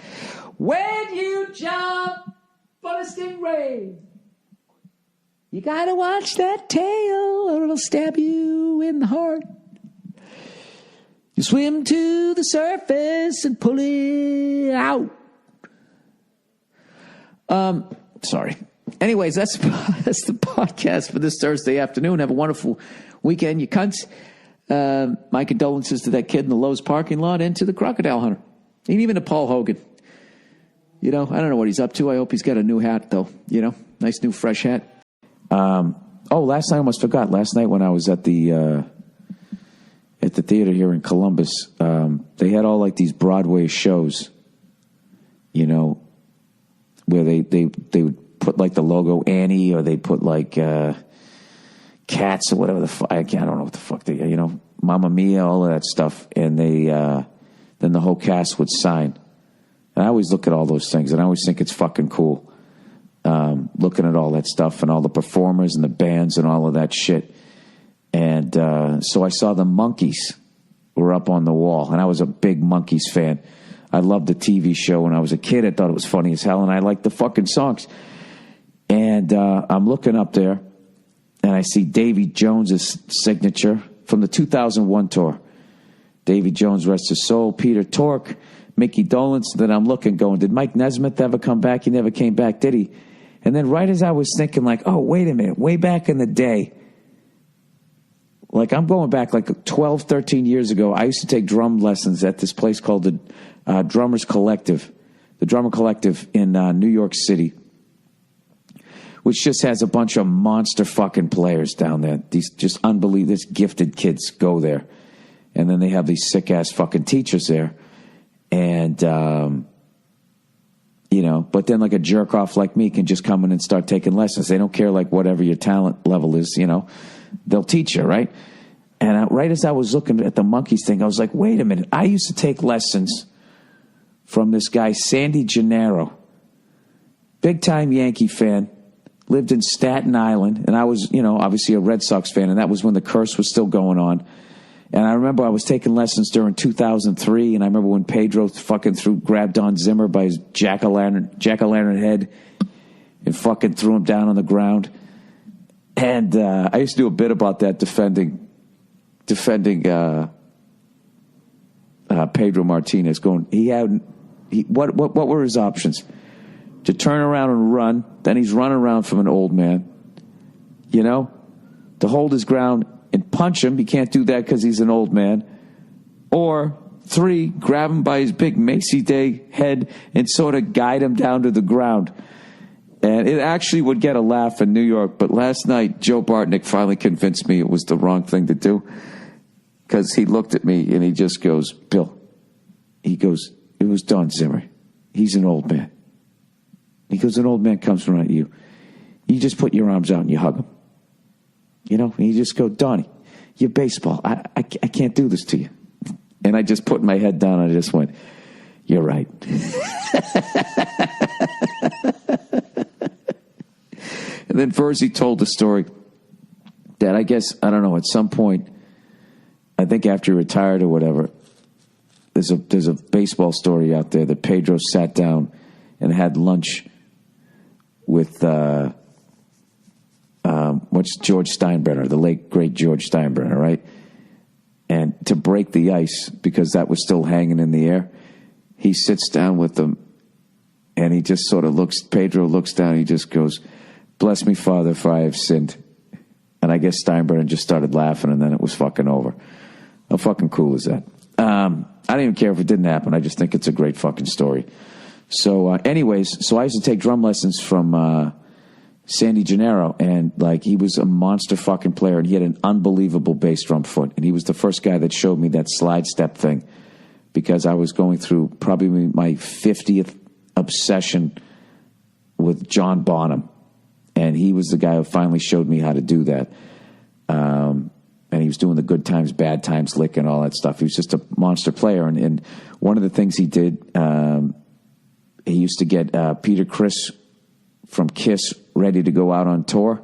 When you jump on a stingray, you gotta watch that tail or it'll stab you in the heart. You swim to the surface and pull it out. Sorry. Anyways, that's the podcast for this Thursday afternoon. Have a wonderful weekend, you cunts. My condolences to that kid in the Lowe's parking lot and to the crocodile hunter. And even to Paul Hogan. You know, I don't know what he's up to. I hope he's got a new hat, though. You know, nice new fresh hat. Last night I almost forgot. Last night when I was at the theater here in Columbus, they had all like these Broadway shows, you know, where they would put like the logo Annie, or they put like Cats or whatever the fuck. I don't know what the fuck they, you know, Mamma Mia, all of that stuff. And they then the whole cast would sign. And I always look at all those things, and I always think it's fucking cool. Looking at all that stuff and all the performers and the bands and all of that shit. And so I saw the Monkees were up on the wall, and I was a big Monkees fan. I loved the TV show when I was a kid. I thought it was funny as hell, and I liked the fucking songs. And I'm looking up there, and I see Davy Jones's signature from the 2001 tour. Davy Jones, rest his soul. Peter Tork, Mickey Dolenz. Then I'm looking, going, did Mike Nesmith ever come back? He never came back, did he? And then right as I was thinking, like, oh, wait a minute, way back in the day, like I'm going back like 12, 13 years ago, I used to take drum lessons at this place called the Drummers Collective, the Drummer Collective in New York City, which just has a bunch of monster fucking players down there. These just unbelievable, these gifted kids go there. And then they have these sick-ass fucking teachers there. And, you know, but then like a jerk-off like me can just come in and start taking lessons. They don't care like whatever your talent level is, you know. They'll teach you, right? And right as I was looking at the Monkees thing, I was like, wait a minute. I used to take lessons from this guy, Sandy Gennaro. Big-time Yankee fan. Lived in Staten Island. And I was, you know, obviously a Red Sox fan. And that was when the curse was still going on. And I remember I was taking lessons during 2003. And I remember when Pedro fucking grabbed Don Zimmer by his jack-o'-lantern head and fucking threw him down on the ground. And I used to do a bit about that, defending Pedro Martinez. What were his options? To turn around and run, then he's running around from an old man. You know, to hold his ground and punch him. He can't do that because he's an old man. Or 3, grab him by his big Macy Day head and sort of guide him down to the ground. And it actually would get a laugh in New York. But last night, Joe Bartnick finally convinced me it was the wrong thing to do. Because he looked at me and he just goes, Bill, he goes, it was Don Zimmer. He's an old man. He goes, an old man comes around you. You just put your arms out and you hug him. You know, and you just go, Donnie, you're baseball. I can't do this to you. And I just put my head down and I just went, you're right. And then Verzi told the story that I guess, I don't know, at some point, I think after he retired or whatever, there's a baseball story out there that Pedro sat down and had lunch with, What's George Steinbrenner, the late, great George Steinbrenner, right? And to break the ice, because that was still hanging in the air, he sits down with them, and he just sort of looks, Pedro looks down, and he just goes, "Bless me, Father, for I have sinned." And I guess Steinbrenner just started laughing, and then it was fucking over. How fucking cool is that? I don't even care if it didn't happen. I just think it's a great fucking story. So anyways, so I used to take drum lessons from Sandy Gennaro, and like he was a monster fucking player, and he had an unbelievable bass drum foot, and he was the first guy that showed me that slide step thing, because I was going through probably my 50th obsession with John Bonham, and he was the guy who finally showed me how to do that. And he was doing the good times, bad times lick and all that stuff. He was just a monster player, and one of the things he did, he used to get Peter Criss from Kiss ready to go out on tour.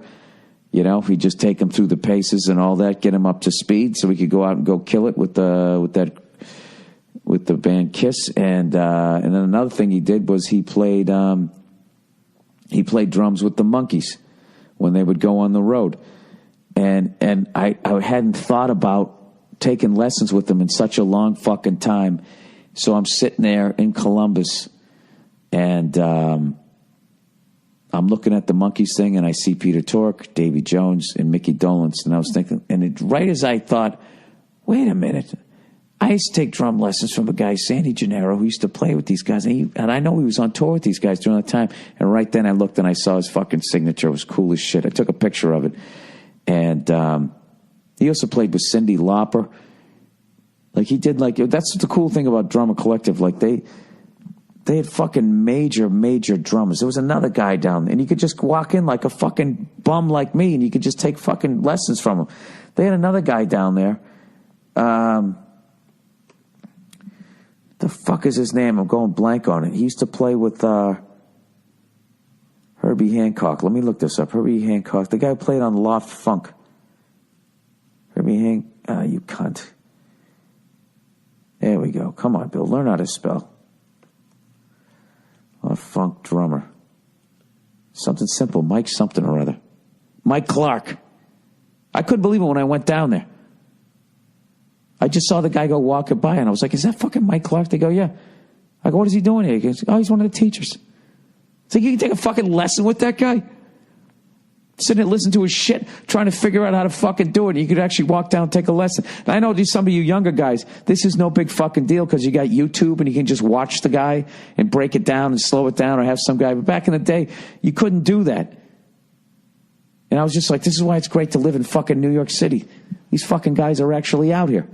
You know, he'd just take him through the paces and all that, get him up to speed so he could go out and go kill it with the band Kiss. And then another thing he did was he played drums with the Monkees when they would go on the road. And I hadn't thought about taking lessons with them in such a long fucking time. So I'm sitting there in Columbus, and I'm looking at the Monkees thing, and I see Peter Tork, Davy Jones, and Mickey Dolenz, and I was thinking, and right as I thought, wait a minute, I used to take drum lessons from a guy, Sandy Gennaro, who used to play with these guys, and I know he was on tour with these guys during that time, and right then I looked and I saw his fucking signature. It was cool as shit. I took a picture of it, and he also played with Cyndi Lauper. Like he did, like, that's the cool thing about Drummer Collective, like they had fucking major drummers. There was another guy down there, and you could just walk in like a fucking bum like me, and you could just take fucking lessons from him. They had another guy down there. The fuck is his name? I'm going blank on it. He used to play with Herbie Hancock. Let me look this up. Herbie Hancock, the guy who played on Loft Funk. Herbie Hancock. You cunt. There we go. Come on, Bill. Learn how to spell. A funk drummer. Something simple. Mike something or other. Mike Clark. I couldn't believe it when I went down there. I just saw the guy go walking by, and I was like, is that fucking Mike Clark? They go, yeah. I go, what is he doing here? He goes, oh, he's one of the teachers. It's like, you can take a fucking lesson with that guy? Sitting there listening to his shit, trying to figure out how to fucking do it. You could actually walk down and take a lesson. And I know some of you younger guys, this is no big fucking deal because you got YouTube and you can just watch the guy and break it down and slow it down, or have some guy. But back in the day, you couldn't do that. And I was just like, this is why it's great to live in fucking New York City. These fucking guys are actually out here.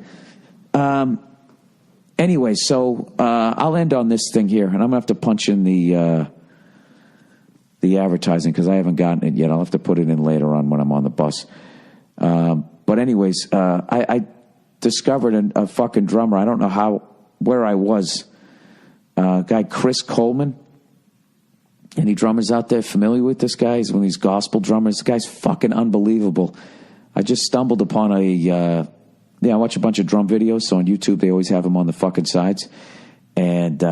Anyway, so I'll end on this thing here, and I'm going to have to punch in the advertising because I haven't gotten it yet. I'll have to put it in later on when I'm on the bus. But anyways, I discovered a fucking drummer. I don't know where I was. Guy Chris Coleman. Any drummers out there familiar with this guy? He's one of these gospel drummers. This guy's fucking unbelievable. I just stumbled upon I watch a bunch of drum videos. So on YouTube, they always have them on the fucking sides. And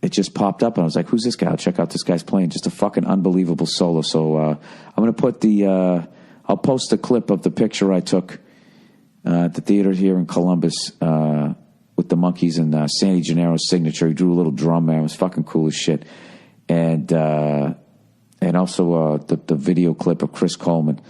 it just popped up, and I was like, who's this guy? I'll check out this guy's playing. Just a fucking unbelievable solo. So I'm going to put I'll post a clip of the picture I took at the theater here in Columbus with the Monkees and Sandy Gennaro's signature. He drew a little drum, man. It was fucking cool as shit. And also the video clip of Chris Coleman.